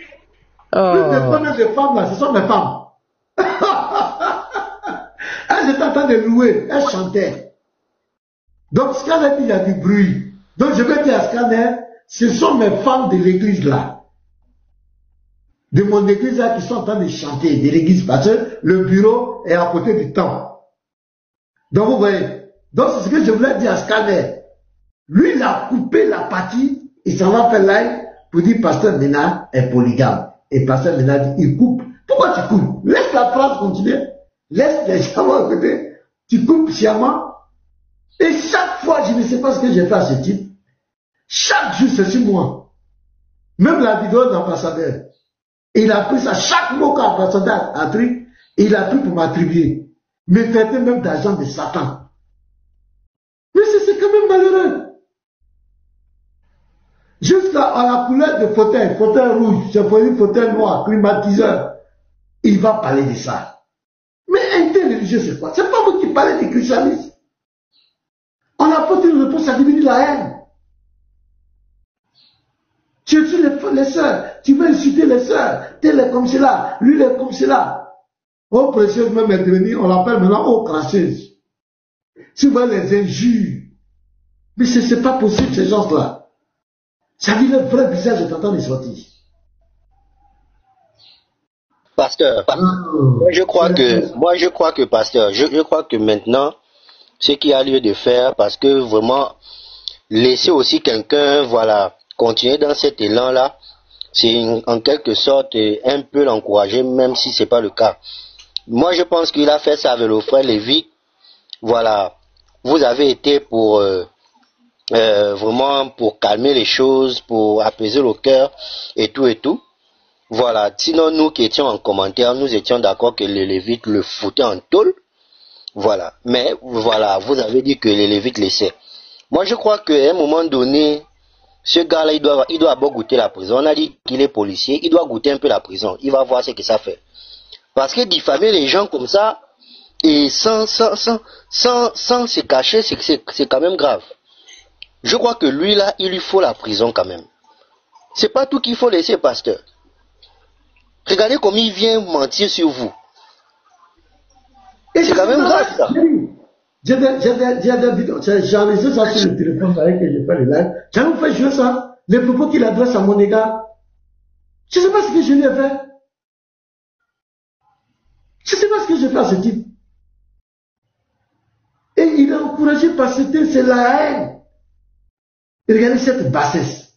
Toutes les femmes là, ce sont mes femmes. Elles étaient en train de louer, elles chantaient. Donc Scanner dit il y a du bruit. Donc je vais dire à Scanner, ce sont mes femmes de l'église là. De mon église là qui sont en train de chanter, de l'église, parce que le bureau est à côté du temple. Donc vous voyez. Donc c'est ce que je voulais dire à Scanner. Lui il a coupé la partie, il s'en va faire live pour dire Pasteur Ménard est polygame. Et Pasteur Ménard dit, il coupe. Pourquoi tu coupes? Laisse la phrase continuer. Laisse les gens à côté. Tu coupes sciemment. Et chaque fois, je ne sais pas ce que j'ai fait à ce type. Chaque jour, c'est sur moi. Même la vidéo d'ambassadeur. Il a pris ça. Chaque mot qu'ambassadeur a pris, il a pris pour m'attribuer. Me traiter même d'agent de Satan. Mais c'est quand même malheureux. Jusqu'à la couleur de fauteuil rouge, c'est pour une fauteuil noir, climatiseur. Il va parler de ça. Mais interreligieux, c'est quoi? C'est pas vous qui parlez du christianisme. On apporte une réponse, ça diminue la haine. Tu tues les sœurs, tu veux insulter les sœurs, tel est comme cela, lui est comme cela. Oh précieuse même est devenue, on l'appelle maintenant oh crasseuse. Tu vois les injures. Mais c'est pas possible ces gens-là. Ça dit le vrai visage est en train de sortir. Pasteur, moi je crois que pasteur, je crois que maintenant, ce qu'il y a lieu de faire, parce que vraiment, laisser aussi quelqu'un, voilà, continuer dans cet élan-là, c'est en quelque sorte un peu l'encourager, même si c'est pas le cas. Moi je pense qu'il a fait ça avec le frère Lévi. Voilà, vous avez été pour vraiment pour calmer les choses, pour apaiser le cœur et tout. Voilà, sinon nous qui étions en commentaire, nous étions d'accord que les Lévites le foutaient en tôle. Voilà, mais voilà, vous avez dit que les Lévites laissaient. Moi je crois qu'à un moment donné, ce gars-là, il doit d'abord goûter la prison. On a dit qu'il est policier, il doit goûter un peu la prison. Il va voir ce que ça fait. Parce que diffamer les gens comme ça, et sans se cacher, c'est quand même grave. Je crois que lui là, il lui faut la prison quand même. C'est pas tout qu'il faut laisser, pasteur. Regardez comme il vient mentir sur vous. C'est quand même grave ça. J'ai des vidéos, j'ai enregistré ça sur le téléphone avec que j'ai fait le live. J'ai même fait jouer ça, les propos qu'il adresse à mon égard. Je ne sais pas ce que je lui ai fait. Je ne sais pas ce que j'ai fait à ce type. Et il est encouragé par c'est la haine. Et regardez cette bassesse.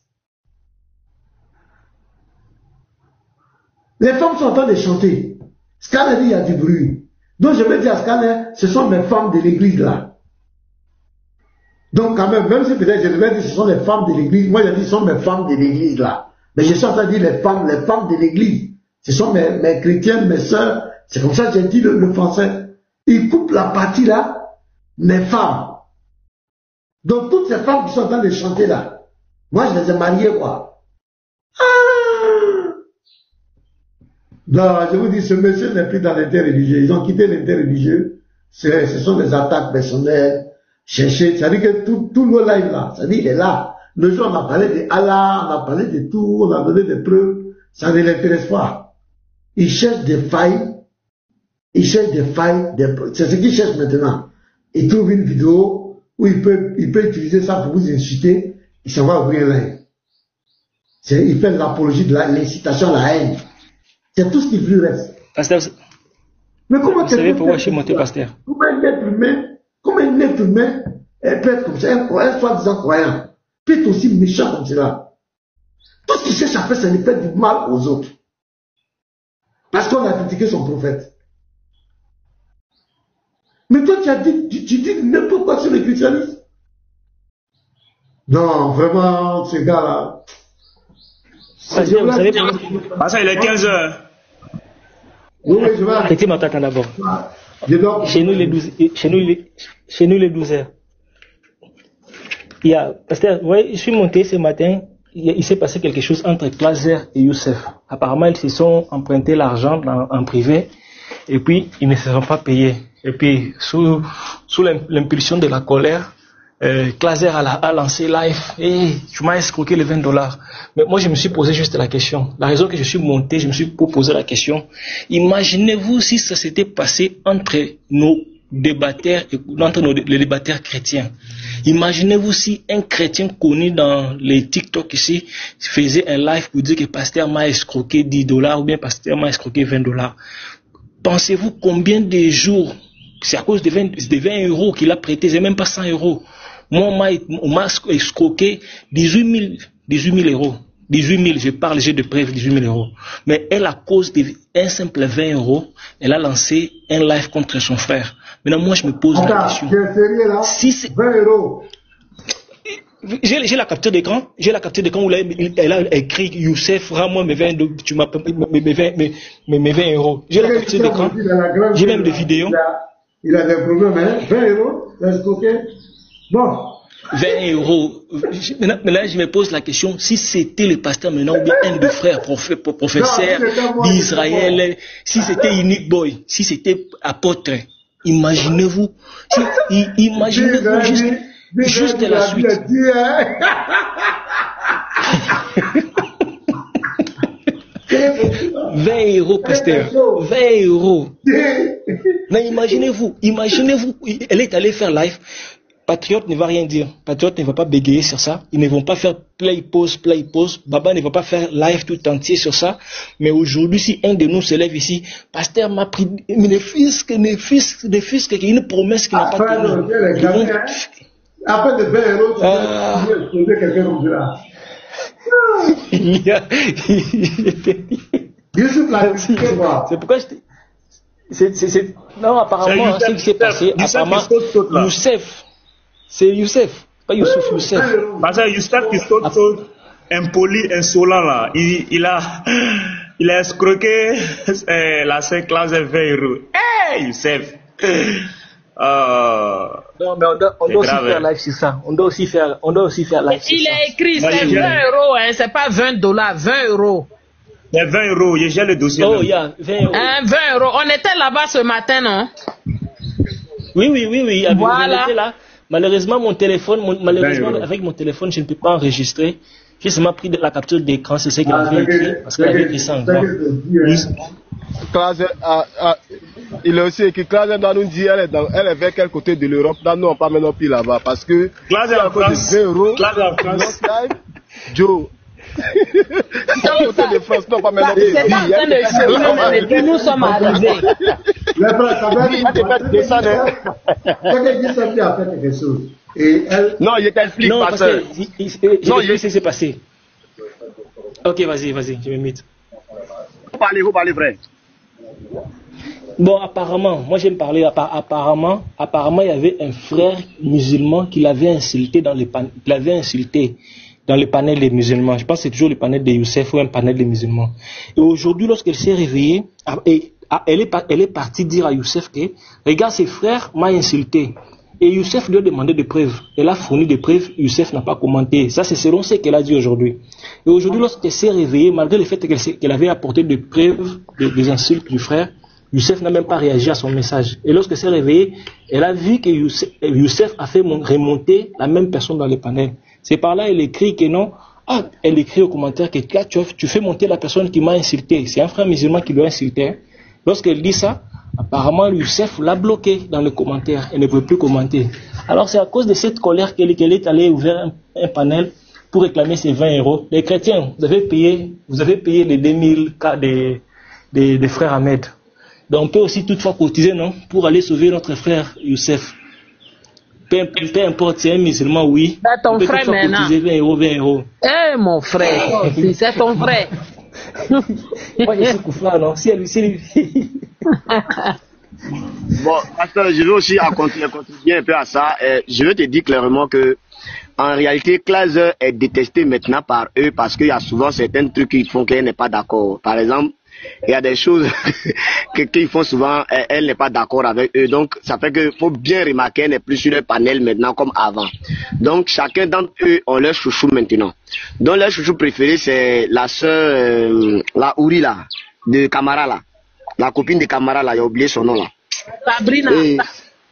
Les femmes sont en train de chanter. Scanner dit il y a du bruit. Donc je me dis à Scanner, ce sont mes femmes de l'église là. Donc quand même si peut-être je devais dire ce sont les femmes de l'église, moi je dis ce sont mes femmes de l'église là. Mais je suis en train de dire les femmes de l'église. Ce sont mes chrétiennes, mes sœurs. C'est comme ça que j'ai dit le français. Il coupe la partie là, mes femmes. Donc toutes ces femmes qui sont en train de chanter là, moi je les ai mariées quoi. Non, je vous dis, ce monsieur n'est plus dans l'interreligieux. Ils ont quitté l'interreligieux. Ce sont des attaques personnelles. Chercher, c'est-à-dire que tout le live là, c'est-à-dire il est là. Le jour on a parlé de Allah, on a parlé de tout, on a donné des preuves. Ça ne l'intéresse pas. Il cherche des failles. Il cherche des failles. C'est ce qu'il cherche maintenant. Il trouve une vidéo où il peut utiliser ça pour vous inciter. Il s'en va ouvrir un live. Il fait l'apologie de l'incitation à la haine. C'est tout ce qui lui reste. Pasteur, mais comment vous savez pourquoi je suis monté pasteur? Comment un être humain peut être comme ça, un soi-disant croyant, peut être aussi méchant comme cela. Tout ce qu'il cherche à faire, c'est de faire du mal aux autres. Parce qu'on a critiqué son prophète. Mais toi, tu dis n'importe quoi sur le christianisme. Non, vraiment, ce gars-là. Pasteur, vous savez pourquoi? Parce qu'il est 15 heures. Oui, je vais. Arrêtez mon temps d'abord. Chez nous, les 12 heures. Pasteur, ouais, je suis monté ce matin, il s'est passé quelque chose entre Claser et Youssef. Apparemment, ils se sont empruntés l'argent en privé, et puis ils ne se sont pas payés. Et puis, sous l'impulsion de la colère, Claser a lancé live, et tu m'as escroqué les $20. Mais moi, je me suis posé juste la question. La raison que je suis monté, je me suis posé la question. Imaginez-vous si ça s'était passé entre nos débatteurs, les débatteurs chrétiens. Imaginez-vous si un chrétien connu dans les TikTok ici faisait un live pour dire que pasteur m'a escroqué $10 ou bien pasteur m'a escroqué $20. Pensez-vous combien de jours, c'est à cause de 20 € qu'il a prêté, c'est même pas 100 €. Moi, on m'a escroqué 18 000 €. 18 000, je parle, j'ai de preuves, 18 000 €. Mais elle, à cause d'un simple 20 €, elle a lancé un live contre son frère. Maintenant, moi, je me pose la question. Si c'est 20 €. J'ai la capture d'écran. J'ai la capture d'écran où elle a écrit Youssef, rends-moi mes 20 €. Tu m'as mes 20 €. J'ai la capture d'écran. J'ai même des vidéos. Il a des problèmes, hein? 20 €, est-ce que bon. 20 €. Maintenant, je me pose la question, si c'était le pasteur maintenant, ou bien un des frères professeurs d'Israël, si c'était Unique Boy, si c'était apôtre, imaginez-vous, juste la suite. 20 € pasteur, 20 €. Mais imaginez-vous, elle est allée faire live. Patriote ne va rien dire. Patriote ne va pas bégayer sur ça. Ils ne vont pas faire play pause. Baba ne va pas faire live tout entier sur ça. Mais aujourd'hui, si un de nous se lève ici, pasteur m'a pris ne fils que une promesse qui n'a pas tenu. Après de 20 €, tu peux exposer quelqu'un comme cela. C'est pourquoi non, apparemment, ce qui s'est passé, apparemment, Youssef. C'est Youssef, pas Youssouf, Youssef. Parce que Youssef qui saute impoli, insolent là, il a escroqué la seule classe de 20 €. Hey, Youssef. Non, mais on doit aussi faire live sur ça. On doit aussi faire live sur ça. Il a écrit, c'est 20 €, hein, c'est pas $20, 20 €. C'est 20 €, j'ai le dossier. Oh, il y a 20 €. 20 €. On était là-bas ce matin, non? Oui. Voilà. On était là. Malheureusement, avec mon téléphone, je ne peux pas enregistrer. J'ai seulement pris la capture d'écran, c'est ce qu'il avait écrit, parce qu'il avait écrit ça en grand. Il a aussi écrit, Clase doit nous dire, elle est vers quel côté de l'Europe, nous on pas maintenant plus là-bas, parce que Clase en France, Joe. C'est côté de France, non pas maintenant plus. Nous sommes arrivés. Non, il t'explique pas ça. Non, ce qui s'est passé. Ok, vas-y, je me mute. faut parler, frère. Bon, apparemment, moi j'aime parler, apparemment, il y avait un frère musulman qui l'avait insulté dans le panel des musulmans. Je pense que c'est toujours le panel de Youssef ou un panel des musulmans. Et aujourd'hui, lorsqu'elle s'est réveillée, elle est partie dire à Youssef que, regarde, ses frères m'ont insulté. Et Youssef lui a demandé des preuves. Elle a fourni des preuves, Youssef n'a pas commenté. Ça, c'est selon ce qu'elle a dit aujourd'hui. Et aujourd'hui, lorsqu'elle s'est réveillée, malgré le fait qu'elle avait apporté des preuves des insultes du frère, Youssef n'a même pas réagi à son message. Et lorsqu'elle s'est réveillée, elle a vu que Youssef a fait remonter la même personne dans le panel. C'est par là elle écrit que non. Elle écrit au commentaire que là, tu fais monter la personne qui m'a insulté. C'est un frère musulman qui l'a insulté. Lorsqu'elle dit ça, apparemment Youssef l'a bloqué dans le commentaire. Elle ne peut plus commenter. Alors c'est à cause de cette colère qu'elle est allée ouvrir un panel pour réclamer ses 20 euros. Les chrétiens, vous avez payé les 2000 cas des frères Ahmed. Donc on peut aussi toutefois cotiser, non, pour aller sauver notre frère Youssef. Peu importe, c'est un musulman, oui. C'est ton frère maintenant. Cotiser 20 euros. Eh, mon frère, c'est ton frère. Moi, je suis Koufla, non? Si elle Bon, pasteur, je veux aussi contribuer un peu à ça. Je veux te dire clairement que, en réalité, Claser est détesté maintenant par eux parce qu'il y a souvent certains trucs qui font qu'elle n'est pas d'accord. Par exemple, il y a des choses qu'ils font souvent, elle n'est pas d'accord avec eux. Donc, ça fait qu'il faut bien remarquer, elle n'est plus sur le panel maintenant comme avant. Donc, chacun d'entre eux ont leur chouchou maintenant. Donc, leur chouchou préféré, c'est la sœur, la Ouri là, de Camara là. La copine de Camara là, j'ai oublié son nom là. Sabrina.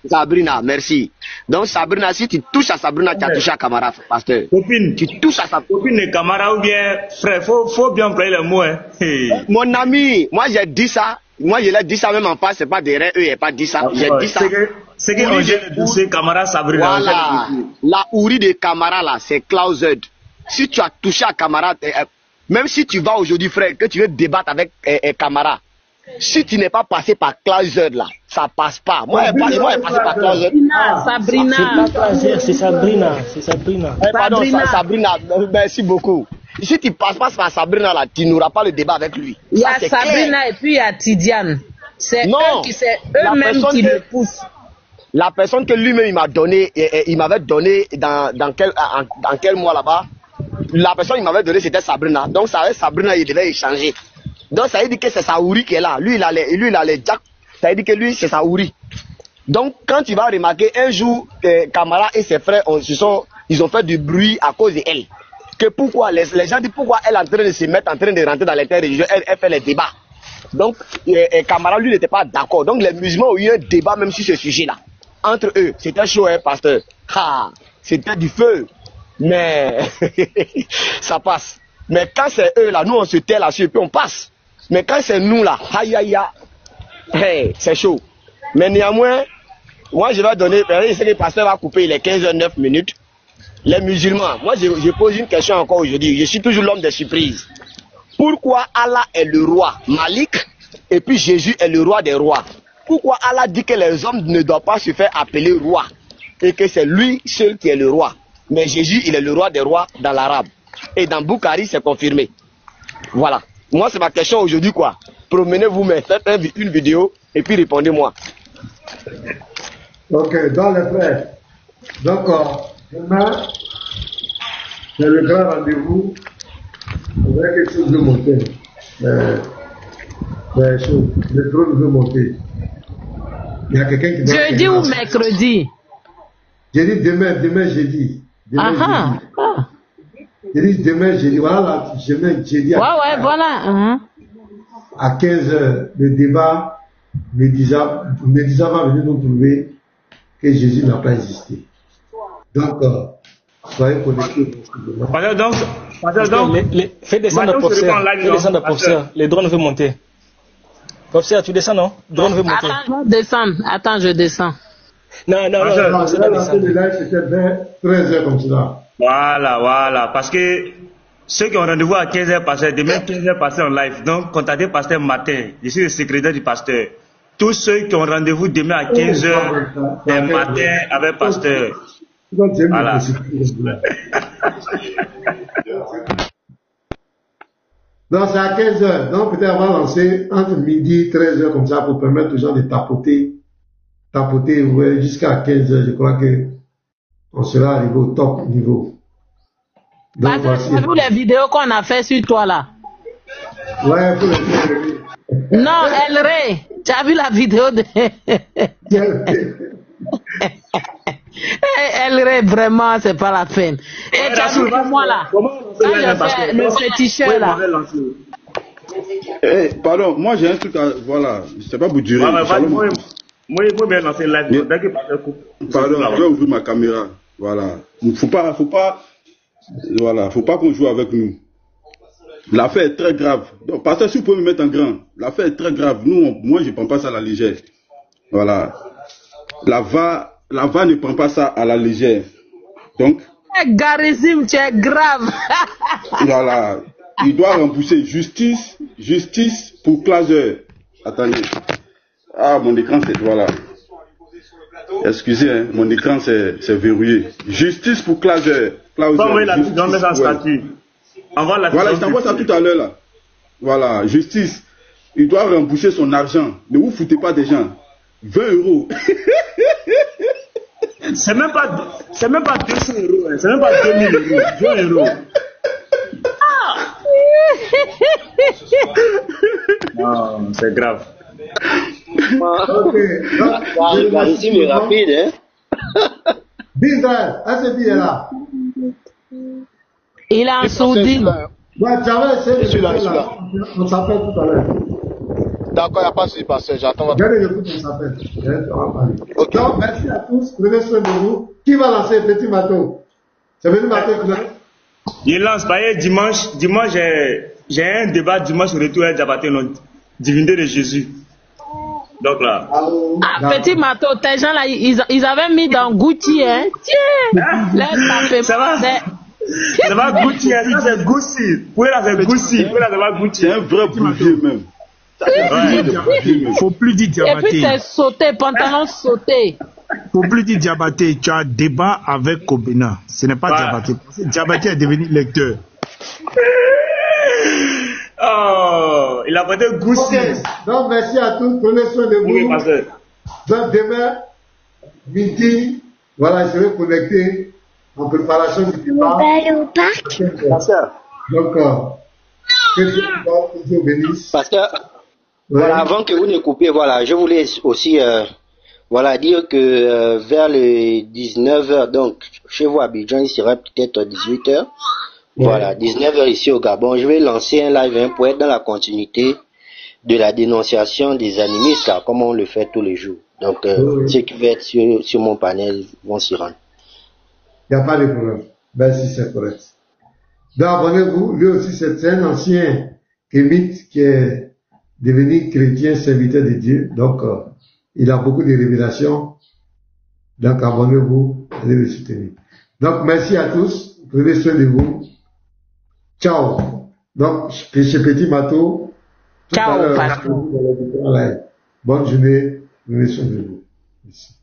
Sabrina, merci. Donc Sabrina, si tu touches à Sabrina, tu as touché à Camara, pasteur. Copine. Tu touches à sa copine de Camara ou bien frère, faut bien employer le mot. Hein. Hey. Mon ami, moi j'ai dit ça. Moi je l'ai dit ça même en face, c'est pas derrière eux, il n'y a pas dit ça. J'ai dit ça. C'est que on gère le dossier Camara Sabrina. Voilà. La Ouri de Camara là, c'est Claused. Si tu as touché à Camara, même si tu vas aujourd'hui frère, que tu veux débattre avec Camara, si tu n'es pas passé par Claused là, ça passe pas. Moi, je suis passé par Claused. Sabrina. C'est pas Claused, c'est Sabrina. C'est Sabrina. Pardon, Sabrina, merci beaucoup. Si tu passes pas par Sabrina là, tu n'auras pas le débat avec lui. Il y a Sabrina et puis il y a Tidiane. C'est eux-mêmes qui le poussent. La personne que lui-même il m'a donné, il m'avait donné dans quel mois là-bas, la personne qu'il m'avait donné c'était Sabrina. Donc ça avec Sabrina il devait échanger. Donc ça veut dire que c'est Saouri qui est là. Lui il a les jack. Ça veut dire que lui c'est Saouri. Donc quand tu vas remarquer un jour Camara et ses frères ils ont fait du bruit à cause d'elle. Que pourquoi les gens disent pourquoi elle est en train de se mettre en train de rentrer dans l'interreligieux, elle fait les débats. Donc Camara lui n'était pas d'accord. Donc les musulmans ont eu un débat même sur ce sujet-là. Entre eux, c'était chaud, hein, pasteur. C'était du feu. Mais ça passe. Mais quand c'est eux là, nous on se tait là-dessus et puis on passe. Mais quand c'est nous là, hey, c'est chaud. Mais néanmoins, moi je vais donner, je sais que le pasteur va couper les 15h09 minutes. Les musulmans, moi je pose une question encore aujourd'hui. Je suis toujours l'homme des surprises. Pourquoi Allah est le roi Malik et puis Jésus est le roi des rois? Pourquoi Allah dit que les hommes ne doivent pas se faire appeler roi et que c'est lui seul qui est le roi? Mais Jésus, il est le roi des rois dans l'arabe. Et dans Bukhari, c'est confirmé. Voilà. Moi, c'est ma question aujourd'hui, quoi. Promenez-vous, mais faites une vidéo et puis répondez-moi. Ok, dans les frères. Donc, demain, c'est le grand rendez-vous. Il y a quelque chose de monter. Le trône veut monter. Il y a quelqu'un qui doit... Jeudi ou mercredi? J'ai dit demain jeudi. J'ai dit demain jeudi. Voilà, demain jeudi. Ouais, voilà. À 15h, le débat, Médisa va venir nous prouver que Jésus n'a pas existé. Donc, soyez connectés. Donc, fais descendre le professeur. Les drones veulent monter. Professeur, tu descends, non? Drone veut monter. Attends, je descends. Non, c'est pas descendre. Le live, c'était vers 13h comme cela. Voilà. Parce que ceux qui ont rendez-vous à 15h passé, demain 15h passé en live. Donc, contactez Pasteur Martin. Je suis le secrétaire du pasteur. Tous ceux qui ont rendez-vous demain à 15h matin avec Pasteur. Voilà. Non, c'est à 15h. Donc, peut-être on va lancer entre midi et 13h comme ça pour permettre aux gens de tapoter, ouais, jusqu'à 15h. Je crois que on sera arrivé au top niveau. Donc, Parce que tu as vu les vidéos qu'on a fait sur toi là? Ouais, pour le Non, Elré, tu as vu la vidéo de... Elré, vraiment, c'est pas la peine. Et tu as vu pour moi là? Quand je fais le féticheur là. Pardon, moi j'ai un truc à... Voilà, je sais pas vous durer. Moi, il faut bien lancer live. Pardon, je vais ouvrir ma caméra. Voilà. Faut pas qu'on joue avec nous. L'affaire est très grave. Donc, pasteur, si vous pouvez me mettre en grand, l'affaire est très grave. Moi, je ne prends pas ça à la légère. Voilà. La VA ne prend pas ça à la légère. Donc. Garizim, tu es grave. Voilà. Il doit rembourser justice pour Claser. Attendez. Ah, mon écran, c'est, voilà. Excusez, hein, mon écran, c'est verrouillé. Justice pour Claser. Voilà, je t'envoie ça tout à l'heure, là. Voilà, justice. Il doit rembourser son argent. Ne vous foutez pas des gens. 20 €. C'est même pas 200 €, hein. C'est même pas 2000 €. 20 €. Non, c'est grave. La régime est rapide, hein. Bizarre, c'est bien là. Il est en sourdine. Ouais, tu avais essayé de là. On s'appelle tout à l'heure. D'accord, il n'y a pas de souci, pasteur. J'attends. Regardez le coup, on s'appelle. Ok. Donc, merci à tous. Prenez soin de vous. Qui va lancer Petit Mato? C'est Petit Mato qui lance. Il lance, dimanche, j'ai un débat dimanche sur retour à Diabaté, divinité de Jésus. Donc là. Petit Mato, tes gens là, ils avaient mis dans Gucci, hein. Tiens, ça va. Ça va Gucci, c'est Gucci. Pour là, c'est Gucci. Pour là, ça va Gucci. C'est un vrai bouvier même. Faut plus dire Diabaté. Et puis c'est sauté, pantalon sauté. Faut plus dire Diabaté. Tu as débat avec Kobena. Ce n'est pas Diabaté. Diabaté est devenu lecteur. Oh, il a voté Gucci. Okay. Donc merci à tous. Prenez soin de vous. Oui, donc demain, midi, voilà, je serai connecté en préparation du débat. Donc, que Dieu bénisse. Parce que, voilà, avant que vous ne coupiez, voilà, je voulais aussi voilà, dire que vers les 19h, donc chez vous à Abidjan, il sera peut-être 18h. Voilà, 19h ici au Gabon. Je vais lancer un live pour être dans la continuité de la dénonciation des animistes, là, comme on le fait tous les jours. Donc, ceux qui veulent être sur mon panel vont s'y rendre. Il n'y a pas de problème. Ben, si c'est correct. Donc, abonnez-vous. Lui aussi, c'est un ancien kémite qui est devenu chrétien, serviteur de Dieu. Donc, il a beaucoup de révélations. Donc, abonnez-vous. Allez le soutenir. Donc, merci à tous. Prenez soin de vous. Ciao. Donc, chez Petit Mato. Ciao, Pasteur. Bonne journée. Prenez soin de vous. Merci.